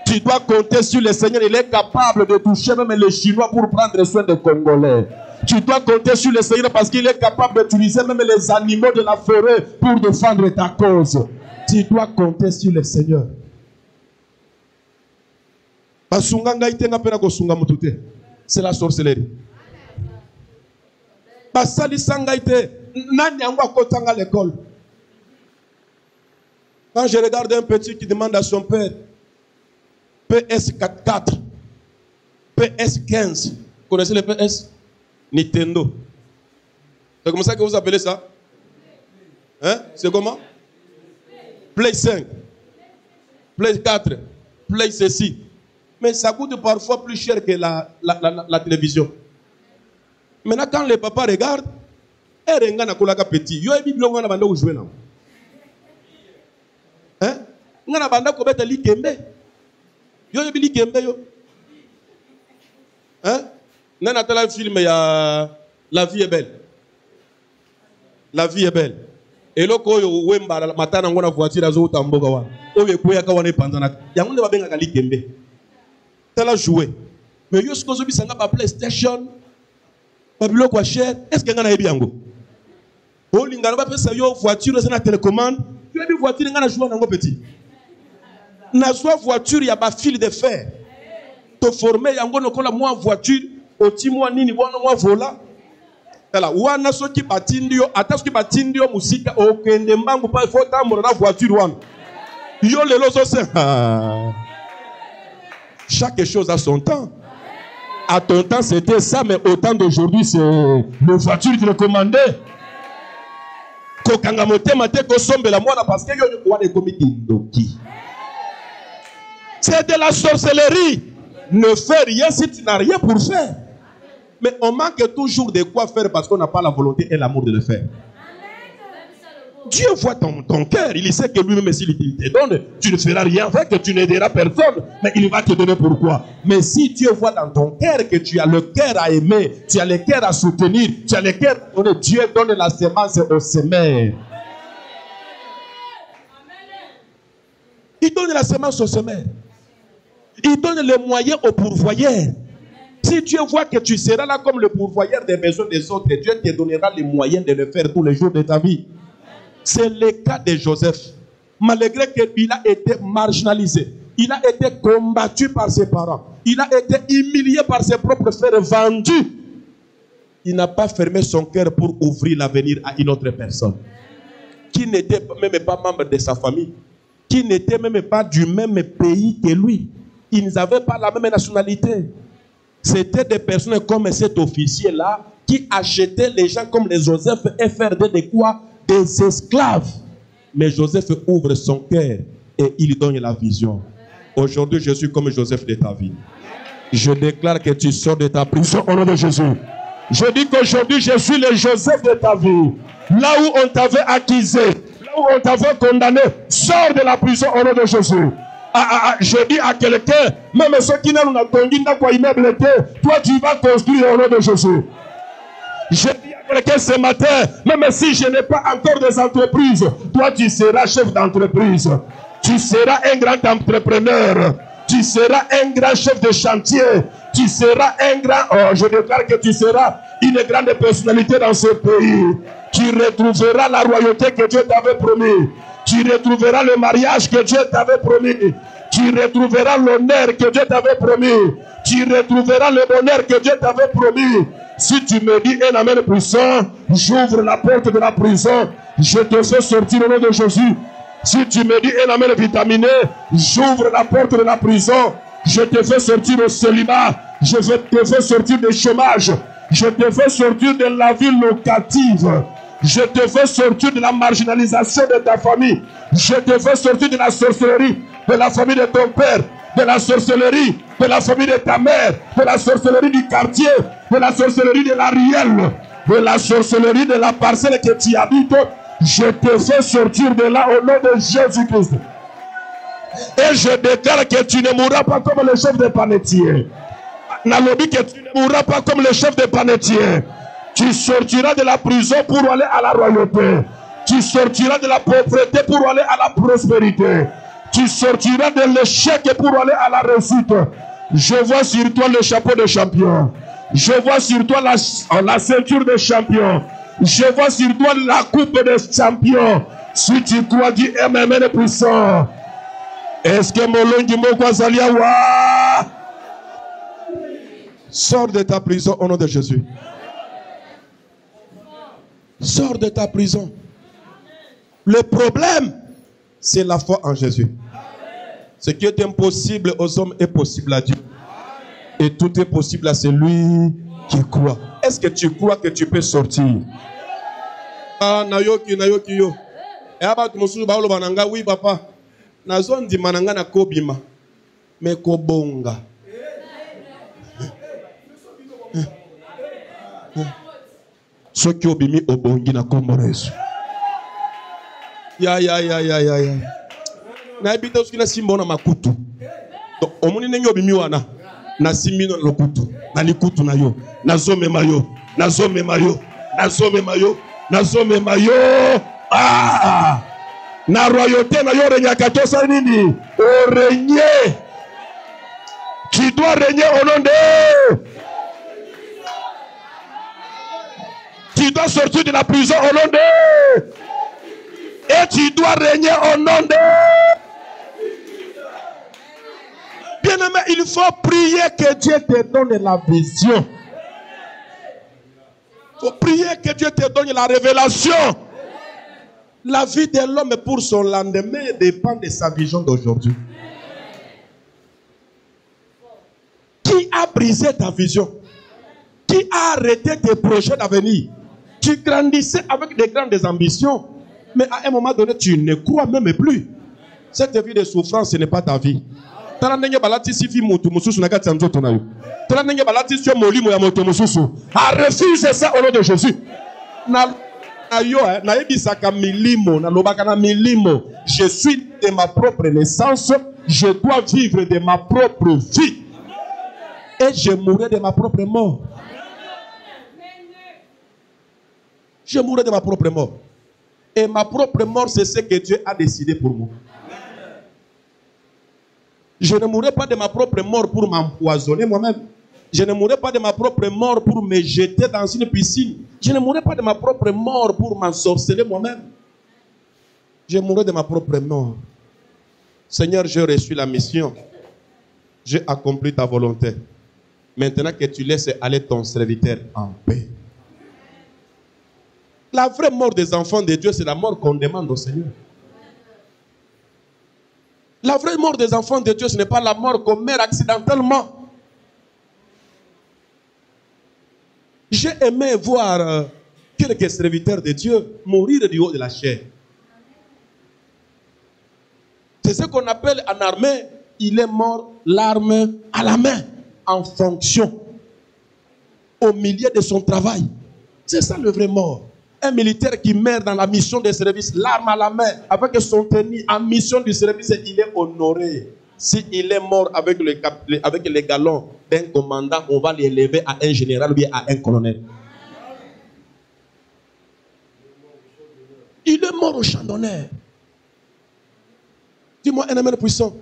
Speaker 2: Tu dois compter sur le Seigneur, il est capable de toucher même les Chinois pour prendre soin des Congolais. Tu dois compter sur le Seigneur parce qu'il est capable d'utiliser même les animaux de la forêt pour défendre ta cause. Tu dois compter sur le Seigneur. C'est la sorcellerie. L'école. Quand je regarde un petit qui demande à son père PS4, PS15, vous connaissez le PS? Nintendo. C'est comme ça que vous appelez ça? Hein? C'est comment? Play 5, Play 4, Play ceci. Mais ça coûte parfois plus cher que la télévision. Maintenant, quand les papas regardent, ils regardent petit. Yo ebi bilongo na banda ko jouer na. Hein? Ngana banda ko beta likembe. Yo ebi likembe yo. Hein? Nana tala film ya La vie est belle. La vie est belle. Et loko yo wemba matana ngona voiture azo tamboka wa. Oye kuya ka wana panzana. Yango ne babenga likembe. Tala jouer. Mais yo skozo bisanga ba PlayStation. Babilo kwa cher, est-ce que ngana ebi yango? O lingana ba pesa yo voiture na télécommande, yo ebi voiture ngana jouer nango petit. Na soit voiture ya ba fil de fer. To former yango nokola moi voiture, oti moi nini bona moi vola. Tala wana soki batindi yo, ata soki batindi yo musika okende mbangu pa faut tambola na voiture wana. Yo lelo so se. Chaque chose a son temps. À ton temps, c'était ça, mais au temps d'aujourd'hui, c'est le voiture qui le commandait. Kokangamote mate ko sombe la mwana parce que yo wana komi dindoki. C'est de la sorcellerie. Ne fais rien si tu n'as rien pour faire. Mais on manque toujours de quoi faire parce qu'on n'a pas la volonté et l'amour de le faire. Dieu voit ton cœur. Il sait que lui-même, s'il te donne, tu ne feras rien avec, tu n'aideras personne. Mais il va te donner pourquoi. Mais si Dieu voit dans ton cœur que tu as le cœur à aimer, tu as le cœur à soutenir, tu as le cœur à donner, Dieu donne la semence au semeur. Il donne la semence au semeur. Il donne les moyens au pourvoyeur. Si Dieu voit que tu seras là comme le pourvoyeur des besoins des autres, Dieu te donnera les moyens de le faire tous les jours de ta vie. C'est le cas de Joseph. Malgré qu'il a été marginalisé, il a été combattu par ses parents, il a été humilié par ses propres frères, vendu. Il n'a pas fermé son cœur pour ouvrir l'avenir à une autre personne qui n'était même pas membre de sa famille, qui n'était même pas du même pays que lui. Ils n'avaient pas la même nationalité. C'était des personnes comme cet officier-là qui achetaient les gens comme les Joseph et faire de quoi? Des esclaves. Mais Joseph ouvre son cœur et il donne la vision. Aujourd'hui, je suis comme Joseph de ta vie. Je déclare que tu sors de ta prison au nom de Jésus. Je dis qu'aujourd'hui, je suis le Joseph de ta vie. Là où on t'avait accusé, là où on t'avait condamné, sors de la prison au nom de Jésus. Je dis à quelqu'un, même ceux qui n'ont pas immeuble, toi tu vas construire au nom de Jésus. Je dis à quelqu'un ce matin, même si je n'ai pas encore des entreprises, toi tu seras chef d'entreprise. Tu seras un grand entrepreneur. Tu seras un grand chef de chantier. Tu seras un grand... je déclare que tu seras une grande personnalité dans ce pays. Tu retrouveras la royauté que Dieu t'avait promis. Tu retrouveras le mariage que Dieu t'avait promis. Tu retrouveras l'honneur que Dieu t'avait promis. Tu retrouveras le bonheur que Dieu t'avait promis. Si tu me dis un amen puissant, j'ouvre la porte de la prison. Je te fais sortir au nom de Jésus. Si tu me dis un amen vitaminé, j'ouvre la porte de la prison. Je te fais sortir au célibat. Je te fais sortir du chômage. Je te fais sortir de la vie locative. Je te fais sortir de la marginalisation de ta famille. Je te fais sortir de la sorcellerie de la famille de ton père, de la sorcellerie de la famille de ta mère, de la sorcellerie du quartier, de la sorcellerie de la ruelle, de la sorcellerie de la parcelle que tu habites. Je te fais sortir de là au nom de Jésus-Christ. Et je déclare que tu ne mourras pas comme le chef des panetiers. Nalobi, que tu ne mourras pas comme le chef des panetiers. Tu sortiras de la prison pour aller à la royauté. Tu sortiras de la pauvreté pour aller à la prospérité. Tu sortiras de l'échec pour aller à la réussite. Je vois sur toi le chapeau de champion. Je vois sur toi la ceinture de champion. Je vois sur toi la coupe de champion. Si tu crois, dis Amen puissant. Est-ce que Molongi Mokwazalia wa? Sors de ta prison au nom de Jésus. Sors de ta prison. Le problème, c'est la foi en Jésus. Ce qui est impossible aux hommes est possible à Dieu. Et tout est possible à celui qui croit. Est-ce que tu crois que tu peux sortir? Ah, nayoki yo. Et abat musu ba oloba nanga, oui papa. Nazo ndima nanga na kobima. Me kobonga. Soki obimi obongi na kombo na Yesu. Ya. Na ebita soki na simba na makutu. Donc omoni ndenge obimi wana na simbi na lokutu, na likutu na yo. Nazomema yo. Ah! Na royauté na yo renyaka tosa nini? O régner. Tu dois régner au nom de... Tu dois sortir de la prison au nom de... Et tu dois régner au nom de... Bien-aimé, il faut prier que Dieu te donne la vision. Il faut prier que Dieu te donne la révélation. La vie de l'homme pour son lendemain dépend de sa vision d'aujourd'hui. Qui a brisé ta vision? Qui a arrêté tes projets d'avenir? Tu grandissais avec de grandes ambitions, mais à un moment donné, tu ne crois même plus. Cette vie de souffrance, ce n'est pas ta vie. Tala ndenge balati si fi mutu mususu na kati ya nzoto na yo. Tala ndenge balati si molimo ya moto mususu. Refuse ça au nom de Jésus. Je suis de ma propre naissance. Je dois vivre de ma propre vie. Et je mourrai de ma propre mort. Je mourrai de ma propre mort. Et ma propre mort, c'est ce que Dieu a décidé pour moi. Je ne mourrai pas de ma propre mort pour m'empoisonner moi-même. Je ne mourrai pas de ma propre mort pour me jeter dans une piscine. Je ne mourrai pas de ma propre mort pour m'ensorceler moi-même. Je mourrai de ma propre mort. Seigneur, j'ai reçu la mission. J'ai accompli ta volonté. Maintenant que tu laisses aller ton serviteur en paix. La vraie mort des enfants de Dieu, c'est la mort qu'on demande au Seigneur. La vraie mort des enfants de Dieu, ce n'est pas la mort qu'on meurt accidentellement. J'ai aimé voir quelques serviteurs de Dieu mourir du haut de la chair. C'est ce qu'on appelle en armée, il est mort l'arme à la main, en fonction, au milieu de son travail. C'est ça le vrai mort. Un militaire qui meurt dans la mission de service, l'arme à la main, avec son tenue en mission du service, il est honoré. S'il est mort avec les galons d'un commandant, on va l'élever à un général ou bien à un colonel. Il est mort au champ d'honneur. Dis-moi un amen puissant.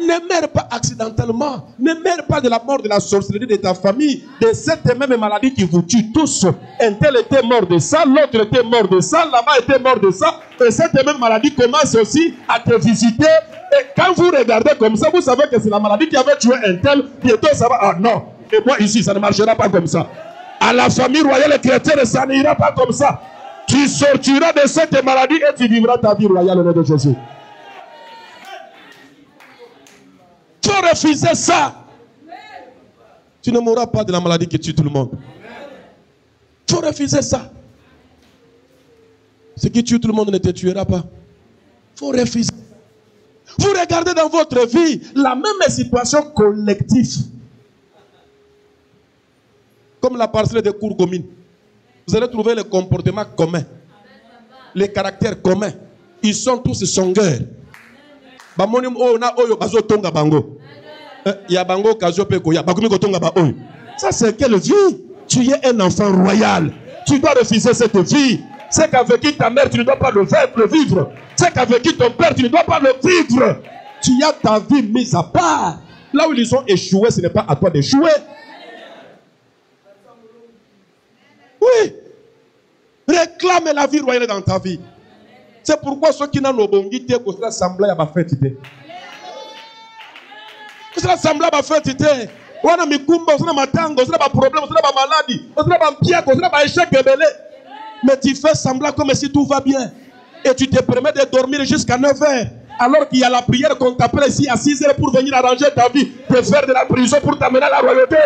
Speaker 2: Ne meurs pas accidentellement. Ne meurs pas de la mort de la sorcellerie de ta famille, de cette même maladie qui vous tue tous. Un tel était mort de ça, l'autre était mort de ça, là-bas était mort de ça. Et cette même maladie commence aussi à te visiter. Et quand vous regardez comme ça, vous savez que c'est la maladie qui avait tué un tel. Bientôt ça va. Ah non. Et moi ici, ça ne marchera pas comme ça. À la famille royale chrétienne, ça n'ira pas comme ça. Tu sortiras de cette maladie et tu vivras ta vie royale au nom de Jésus. Il faut refuser ça. Tu ne mourras pas de la maladie qui tue tout le monde. Il faut refuser ça. Ce qui tue tout le monde ne te tuera pas. Il faut refuser. Vous regardez dans votre vie la même situation collective. Comme la parcelle de cours commune. Vous allez trouver les comportements communs. Les caractères communs. Ils sont tous sangueurs. Ça c'est quelle vie? Tu es un enfant royal. Tu dois refuser cette vie. C'est qu'avec qui ta mère tu ne dois pas le vivre. C'est qu'avec qui ton père tu ne dois pas le vivre. Tu as ta vie mise à part. Là où ils ont échoué, ce n'est pas à toi d'échouer. Oui. Réclame la vie royale dans ta vie. C'est pourquoi ceux qui n'ont pas de bonité, que cela semble à ma fête. Que cela semble à ma fête. On a mis kumba, on a ma tango, on a ma problème, on a ma maladie, on a ma pierre, on a ma échec belé. Mais tu fais semblant comme si tout va bien. Et tu te permets de dormir jusqu'à 9 h. Alors qu'il y a la prière qu'on t'appelle ici à 6 h pour venir arranger ta vie, te faire de la prison pour t'amener à la royauté.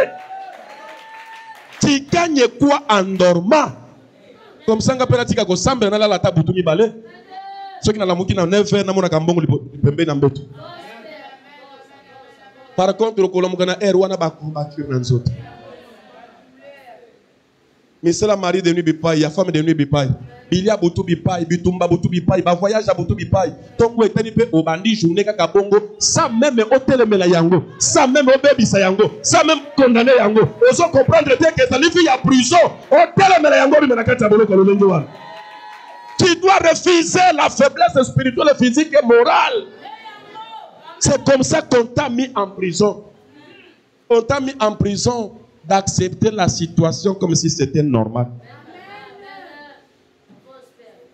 Speaker 2: Tu gagnes quoi en dormant? Comme ça, on peut dire que sambe na la table tout mi balé. Ceux qui n'ont la mouki na 9 h na mona kambongo lipembe na mbeto. Par contre, le colombo na air wana ba combattre na nzoto. Mais c'est la mari de nuit bipai, la femme de nuit bipai. Il y a beaucoup bipai, bitumba beaucoup bipai, ba voyage à beaucoup bipai. Tongo etani pe obandi journée kaka bongo, ça même hôtel mela yango, ça même baby sa yango, ça même condamné yango. Oso comprendre que ça lui fait ya prison, hôtel mela yango bi na kati ya bolo kolongo wana. Tu dois refuser la faiblesse spirituelle, physique et morale. C'est comme ça qu'on t'a mis en prison. On t'a mis en prison d'accepter la situation comme si c'était normal.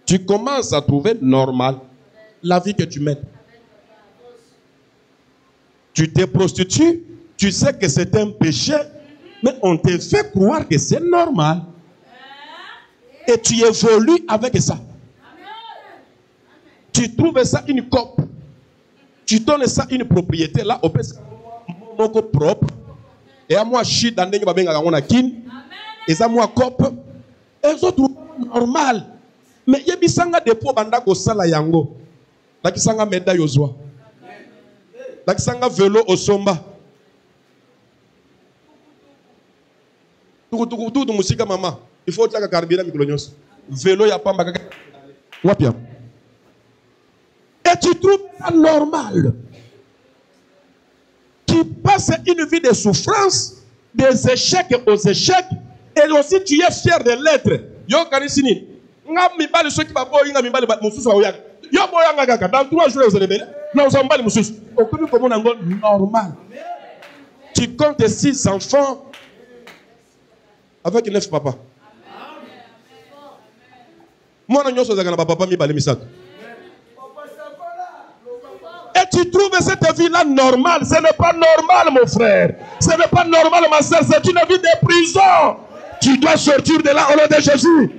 Speaker 2: Tu commences à trouver normal la vie que tu mènes. Tu te prostitues, tu sais que c'est un péché, mais on te fait croire que c'est normal. Et tu évolues avec ça. Tu trouves ça une cope. Tu donnes ça une propriété là, au PS propre. Et à moi, je suis dans les kin. Et ça, moi, cop. Et ça, tout normal. Mais il y a des gens qui ont des banda ko sala yango. La qui sanga meda yozwa. Laksanga vélo au somba. Tout musique maman. Il faut que tu carburant micronios. Vélo ya pas mbaka. Wapia. Et tu trouves ça normal. Tu passes une vie de souffrance, des échecs aux échecs, et aussi tu es fier de l'être. Yo kanisini. Nga mibali ceux qui va boy nga mibali mususu wa yak. Yo boy nga kaka dans 3 jours vous allez bien. Na usambali mususu. Okumi comme nango normal. Tu comptes 6 enfants avec 9 papas. Moi na nyoso zaka na papa mibali misato. Et tu trouves cette vie-là normale. Ce n'est pas normal, mon frère. Ce n'est pas normal, ma soeur. C'est une vie de prison. Tu dois sortir de là au nom de Jésus.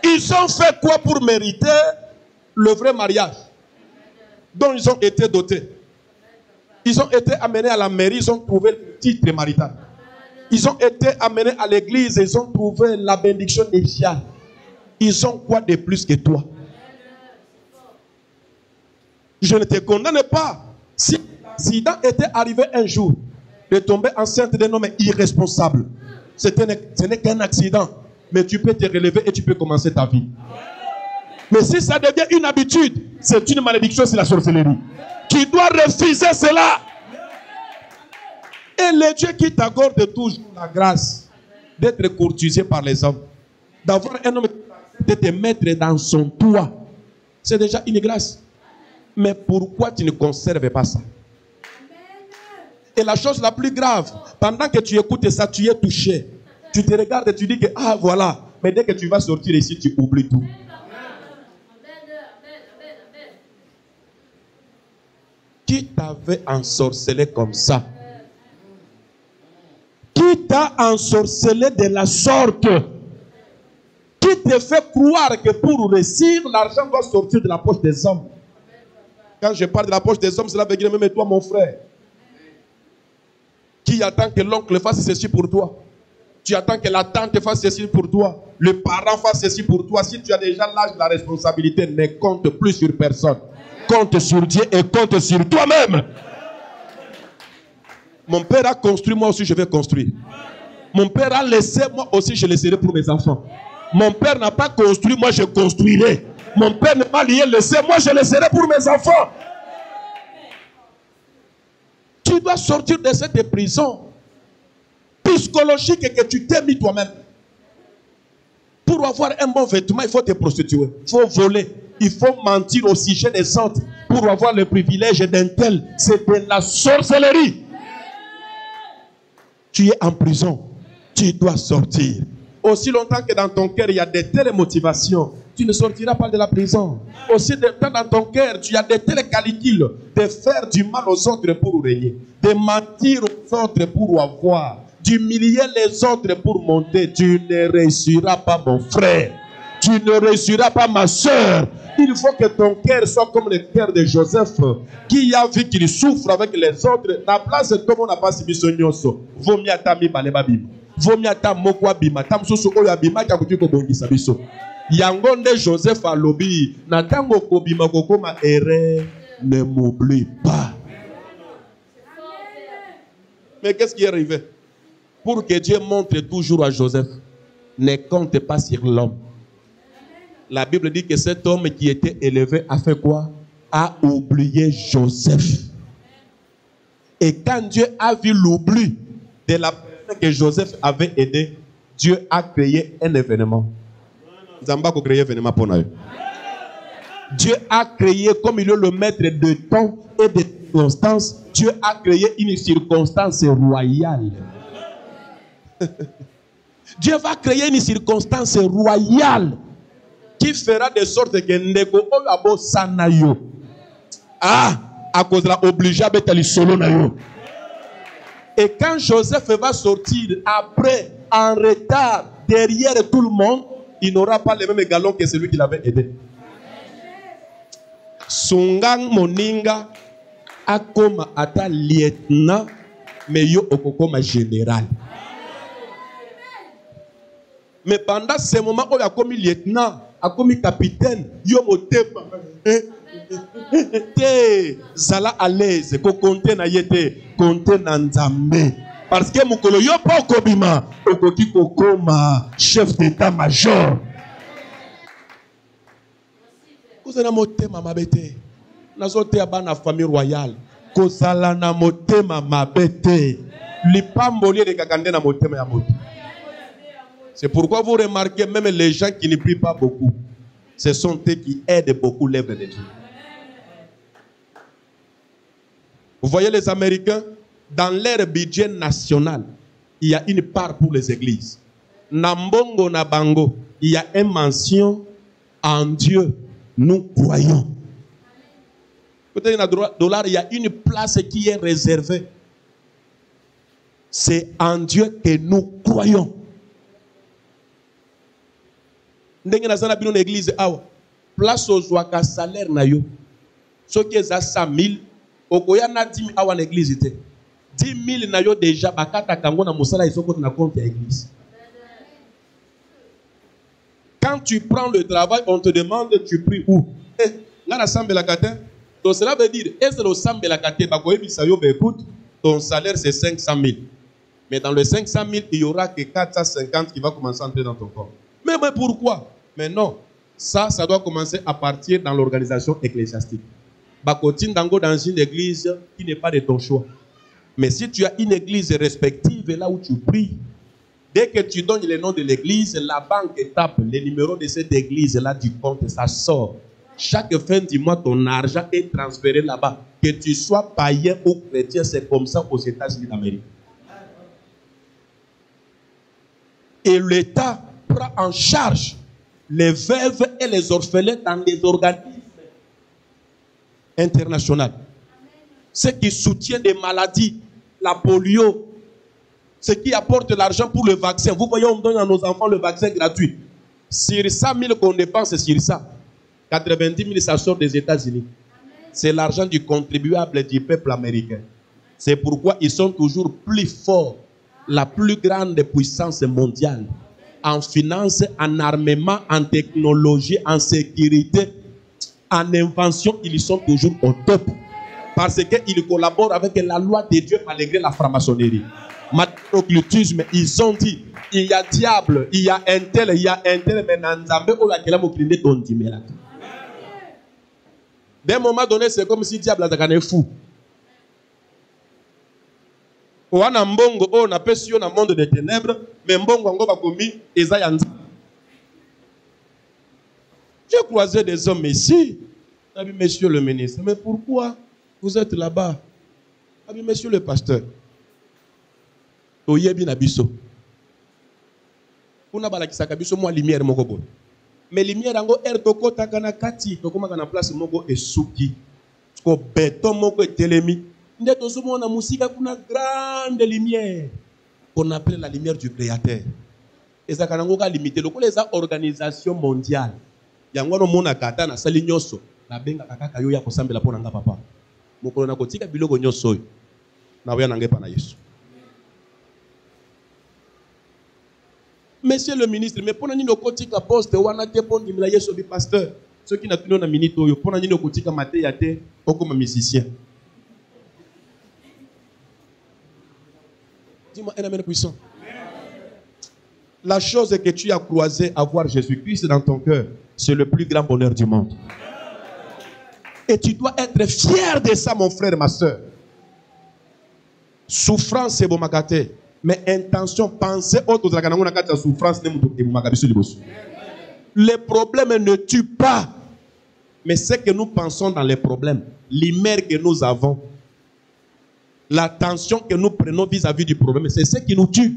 Speaker 2: Ils ont fait quoi pour mériter le vrai mariage dont ils ont été dotés? Ils ont été amenés à la mairie, ils ont trouvé le titre marital. Ils ont été amenés à l'église, ils ont trouvé la bénédiction initiale. Ils ont quoi de plus que toi? Je ne te condamne pas. Si l'accident était arrivé un jour, de tomber enceinte d'un homme irresponsable, ce n'est qu'un accident. Mais tu peux te relever et tu peux commencer ta vie. Mais si ça devient une habitude, c'est une malédiction, c'est la sorcellerie. Tu dois refuser cela. Et le Dieu qui t'accorde toujours la grâce d'être courtisé par les hommes, d'avoir un homme qui te mettre dans son toit, c'est déjà une grâce. Mais pourquoi tu ne conserves pas ça? Et la chose la plus grave, pendant que tu écoutes ça, tu es touché. Tu te regardes et tu dis que, ah voilà. Mais dès que tu vas sortir ici, tu oublies tout. Qui t'avait ensorcelé comme ça? Qui t'a ensorcelé de la sorte? Qui te fait croire que pour réussir, l'argent doit sortir de la poche des hommes? Quand je parle de la poche des hommes, cela veut dire même toi, mon frère. Qui attend que l'oncle fasse ceci pour toi? Tu attends que la tante fasse ceci pour toi. Le parent fasse ceci pour toi. Si tu as déjà l'âge de la responsabilité, ne compte plus sur personne. Compte sur Dieu et compte sur toi-même. Mon père a construit, moi aussi je vais construire. Mon père a laissé, moi aussi je laisserai pour mes enfants. Mon père n'a pas construit, moi je construirai. Mon père ne m'a rien laissé, moi je laisserai pour mes enfants. Tu dois sortir de cette prison psychologique que tu t'es mis toi-même. Pour avoir un bon vêtement, il faut te prostituer. Il faut voler. Il faut mentir au sujet des autres pour avoir le privilège d'un tel. C'est de la sorcellerie. Tu es en prison. Tu dois sortir. Aussi longtemps que dans ton cœur, il y a de telles motivations, tu ne sortiras pas de la prison. Aussi longtemps dans ton cœur, tu as de tels calculs de faire du mal aux autres pour régner, de mentir aux autres pour avoir, d'humilier les autres pour monter. Tu ne réussiras pas, mon frère. Tu ne réussiras pas, ma soeur. Il faut que ton cœur soit comme le cœur de Joseph, qui a vu qu'il souffre avec les autres. La place de tout le monde n'a pas subi son nyoso. Vaut mieux attendre balebabim. Vaut mieux attendre mokwa bima. Tamsoso oya bima kakuti ko bongi sabiso. Yangonde Joseph a lobby. Natango ko bima kokoma erreur. Ne m'oublie pas. Mais qu'est-ce qui est arrivé? Pour que Dieu montre toujours à Joseph, ne compte pas sur l'homme. La Bible dit que cet homme qui était élevé a fait quoi? A oublié Joseph. Et quand Dieu a vu l'oubli de la personne que Joseph avait aidé, Dieu a créé un événement. Dieu a créé, comme il est le maître de temps et de circonstances, Dieu a créé une circonstance royale. Dieu va créer une circonstance royale qui fera de sorte que Ndeko Oyabo Sanayo à cause de la obligé à être solo nayo. Et quand Joseph va sortir après, en retard, derrière tout le monde, il n'aura pas le même galon que celui qui l'avait aidé. Sungang Moninga a comme ata lieutenant, mais yo okokoma général. Mais pendant ce moment où il a commis lieutenant, a commis capitaine, yo motema. Te zala à l'aise, ko konte na yete, konte na nzambe. Parce que mukolo yo pa okobima, okoki kokoma chef d'état-major. Kozala motema mabete. Nazote abana famille royale. Kozala na motema mabete. Lipamboli de kakande na motema ya moto. C'est pourquoi vous remarquez même les gens qui ne prient pas beaucoup, ce sont eux qui aident beaucoup l'œuvre de Dieu. Vous voyez les Américains, dans leur budget national, il y a une part pour les églises. Nambongo Nabango, il y a une mention en Dieu, nous croyons. Peut-être dans le dollar, il y a une place qui est réservée. C'est en Dieu que nous croyons. Ndenge nazana bino na église awa place ozwaka salaire na yo soki eza 100,000 okoya na 10,000 awa na église te 10,000 na yo déjà bakata kango na mosala isoko na compte ya église. Quand tu prends le travail, on te demande tu pries où? Là na sambela kate. Donc cela veut dire est-ce le sambela kate bakoyebisa yo be écoute ton salaire c'est 500,000. Mais dans le 500,000 il y aura que 450 qui va commencer à entrer dans ton compte. Mais pourquoi? Mais non, ça doit commencer à partir dans l'organisation ecclésiastique. Bakotine dango dans une église qui n'est pas de ton choix. Mais si tu as une église respective là où tu pries, dès que tu donnes le nom de l'église, la banque tape les numéros de cette église là du compte, ça sort. Chaque fin du mois, ton argent est transféré là-bas. Que tu sois païen ou chrétien, c'est comme ça aux États-Unis d'Amérique. Et l'État prend en charge les veuves et les orphelins dans les organismes internationaux. Ceux qui soutiennent des maladies, la polio, ceux qui apportent l'argent pour le vaccin. Vous voyez, on donne à nos enfants le vaccin gratuit. Sur 100,000 qu'on dépense sur ça, 90 000 ça sort des États-Unis. C'est l'argent du contribuable du peuple américain. C'est pourquoi ils sont toujours plus forts, la plus grande puissance mondiale. En finance, en armement, en technologie, en sécurité, en invention, ils sont toujours au top. Parce qu'ils collaborent avec la loi de Dieu malgré la franc-maçonnerie. Occultisme, ils ont dit, il y a diable, il y a un tel, mais d'un moment donné, c'est comme si diable est fou. Oana mbongo o na pesi yo na monde des ténèbres mais mbongo ngo bakomi eza ya nzambe. J'ai croisé des hommes ici. J'ai dit monsieur le ministre, mais pourquoi vous êtes là-bas? J'ai dit monsieur le pasteur. Oyebi na biso. Kuna balakisaka biso moi lumière moko boy. Mais lumière ngo er tokota kana kati tokoma kana place moko esuki. Ko beton moko etelemi. Nous avons une grande lumière qu'on appelle la lumière du Créateur. Et ça a limité. Les organisations mondiales, il y a un monde qui a un salignoso. La benga kaka yo ya kosambela pona nga papa. Mokolo na kotika biloko nyoso yo. Na oya nange pa na Yesu. Monsieur le ministre, mais pona nini okotika poste wana te pon dimila Yesu bi pasteur. Ceux qui na tuno na minute oyo pona nini okotika mate ya te okoma musicien. Dis-moi un amen puissant. La chose que tu as croisée, avoir Jésus-Christ dans ton cœur, c'est le plus grand bonheur du monde. Et tu dois être fier de ça, mon frère, ma soeur. Souffrance, c'est bon, mais intention, pensée, autre souffrance, les problèmes ne tuent pas. Mais c'est que nous pensons dans les problèmes, l'humeur que nous avons, l'attention que nous prenons vis-à-vis du problème, c'est ce qui nous tue.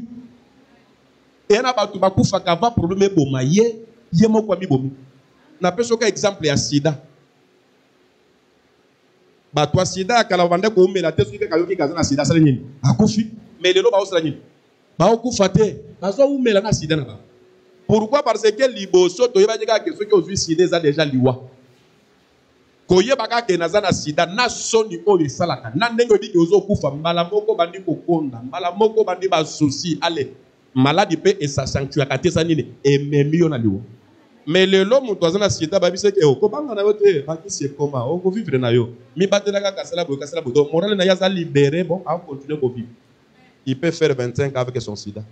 Speaker 2: Et on a un problème n'a pas un exemple à sida. Bah toi sida quand on va dire qu'on met la tête sur quelqu'un qui a sida ça l'est akufi mais le lo ba osala ni ba okufate bazo ou met la sida na. Pourquoi? Parce que liboso to yeba dika que ceux qui ont vu sida ça déjà liwa. Koye baka ke nazana sida na soni oyo salaka na ndenge di ozo kufa mbala moko bandi kokonda mbala moko bandi ba souci allez maladie pe et sa sanctuaire kate ça nini et même yo na liwa. Mais le l'homme doit en assister babi c'est que comment on a voté pas qui c'est comment on peut vivre na yo mi batela ka kasala bodo moral na yaza libéré bon on continue à vivre. Il peut faire 25 avec son sida.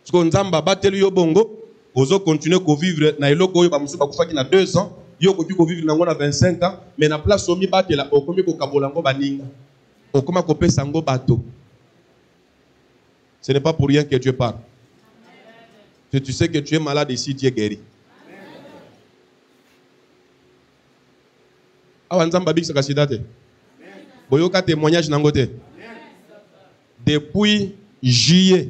Speaker 2: Parce que nzamba batelu yo bongo ozo continuer à vivre na eloko yo ba musu ba kufaki na 2 ans yo ko tu vivre nango na 25 ans mais na place omi batela okomi ko kabola ngo baninga okoma ko pesa ngo bato. Ce n'est pas pour rien que Dieu parle. Si tu sais que tu es malade ici, Dieu guérit. Témoignage depuis juillet,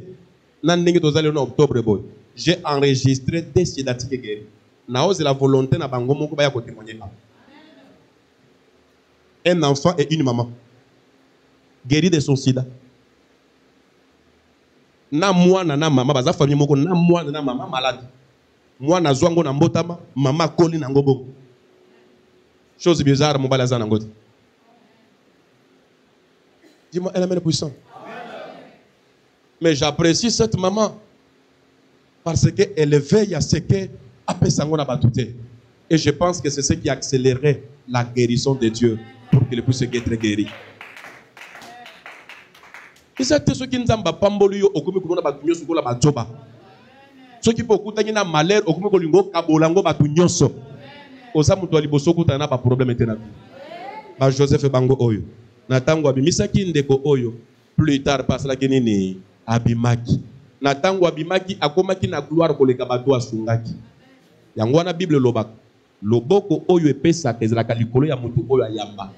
Speaker 2: octobre, j'ai enregistré des sida qui guéris. C'est la volonté de témoigner. Un enfant et une maman guéris de son sida. Na mwana na mama baza famille moko na mwana na mama malade mwana zwango na mbotama mama koli na ngobo chose bizarre mon balaza na ngoti. Dis-moi elle est puissante. Mais j'apprécie cette maman parce que elle veille à ce que après sango na batute et je pense que c'est ce qui accélérerait la guérison de Dieu pour qu'il puisse être guéri. Ceux qui n'ont pas pamboli au commun qu'on a battu sur la bajoba. Ceux qui peuvent écouter un malheur au commun qu'on a kabolango battu nyoso. Osa mutu aliboso kutana pas problème maintenant. Ba Joseph Bango oyo. Natango abimisa kindeko oyo. Plus tard passe la kenini abimaki. Natango abimaki akomaki na gloire koleka bato asungaki. Yango na Bible lobaka. Loboko oyo epesa kezala likolo ya mutu oyo ayamba.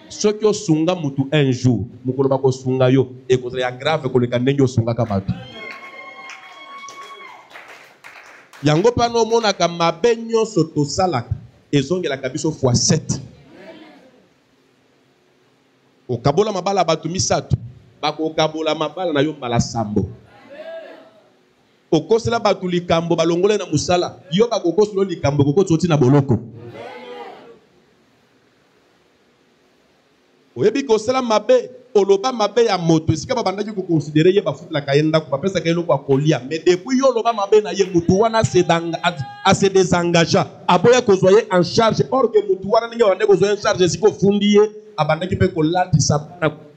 Speaker 2: Ce qui sunga mutu un jour, mukolo bako sunga yo, et que c'est grave que le kanenyo sunga kabatu. Yango pano mona kama benyo soto salak, et zonge la kabiso fois 7. O kabola mabala batu misatu, bako kabola mabala na yo mbala sambo. O kosela batu likambo balongole na musala, yo bako koselo likambo koko tsoti na boloko. Oyebi ko sala mabe oloba mabe ya moto esika babandaki ko considérer ye ba futla kayenda ko pesa kayelo kwa kolia mais depuis yo oloba mabe na ye mutu wana se désengagea aboya ko zoyer en charge or que mutu wana ninge wande ko zoyer en charge siko fundi ye abandaki pe ko lati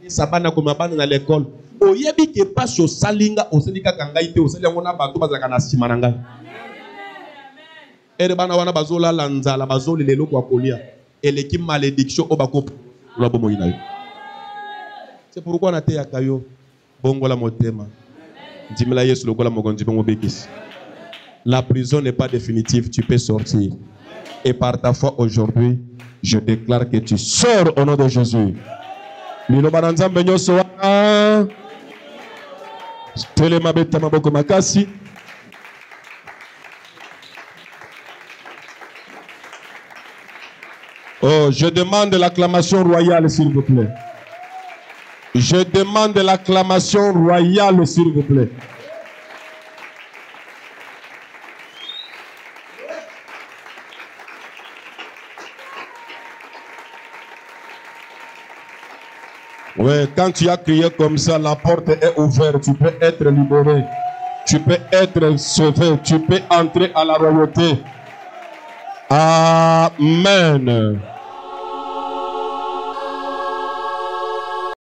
Speaker 2: sabana ko mabana na l'école oyebi ke paso salinga oselika kangai te oseli yango na bato bazaka na sima na ngai ere bana wana bazola lanzala bazoli lelo kwa kolia eleki malédiction obako. C'est pourquoi on a été à Kayo. Bongola motema. Dimela Yesu lokola mokonzi bongo bekisi. La prison n'est pas définitive, tu peux sortir. Et par ta foi aujourd'hui, je déclare que tu sors au nom de Jésus. Lilo bananzambe nyoso wa. Tele mabeta maboko makasi. Oh, je demande l'acclamation royale, s'il vous plaît. Je demande l'acclamation royale, s'il vous plaît. Ouais, quand tu as crié comme ça, la porte est ouverte. Tu peux être libéré. Tu peux être sauvé. Tu peux entrer à la royauté. Amen.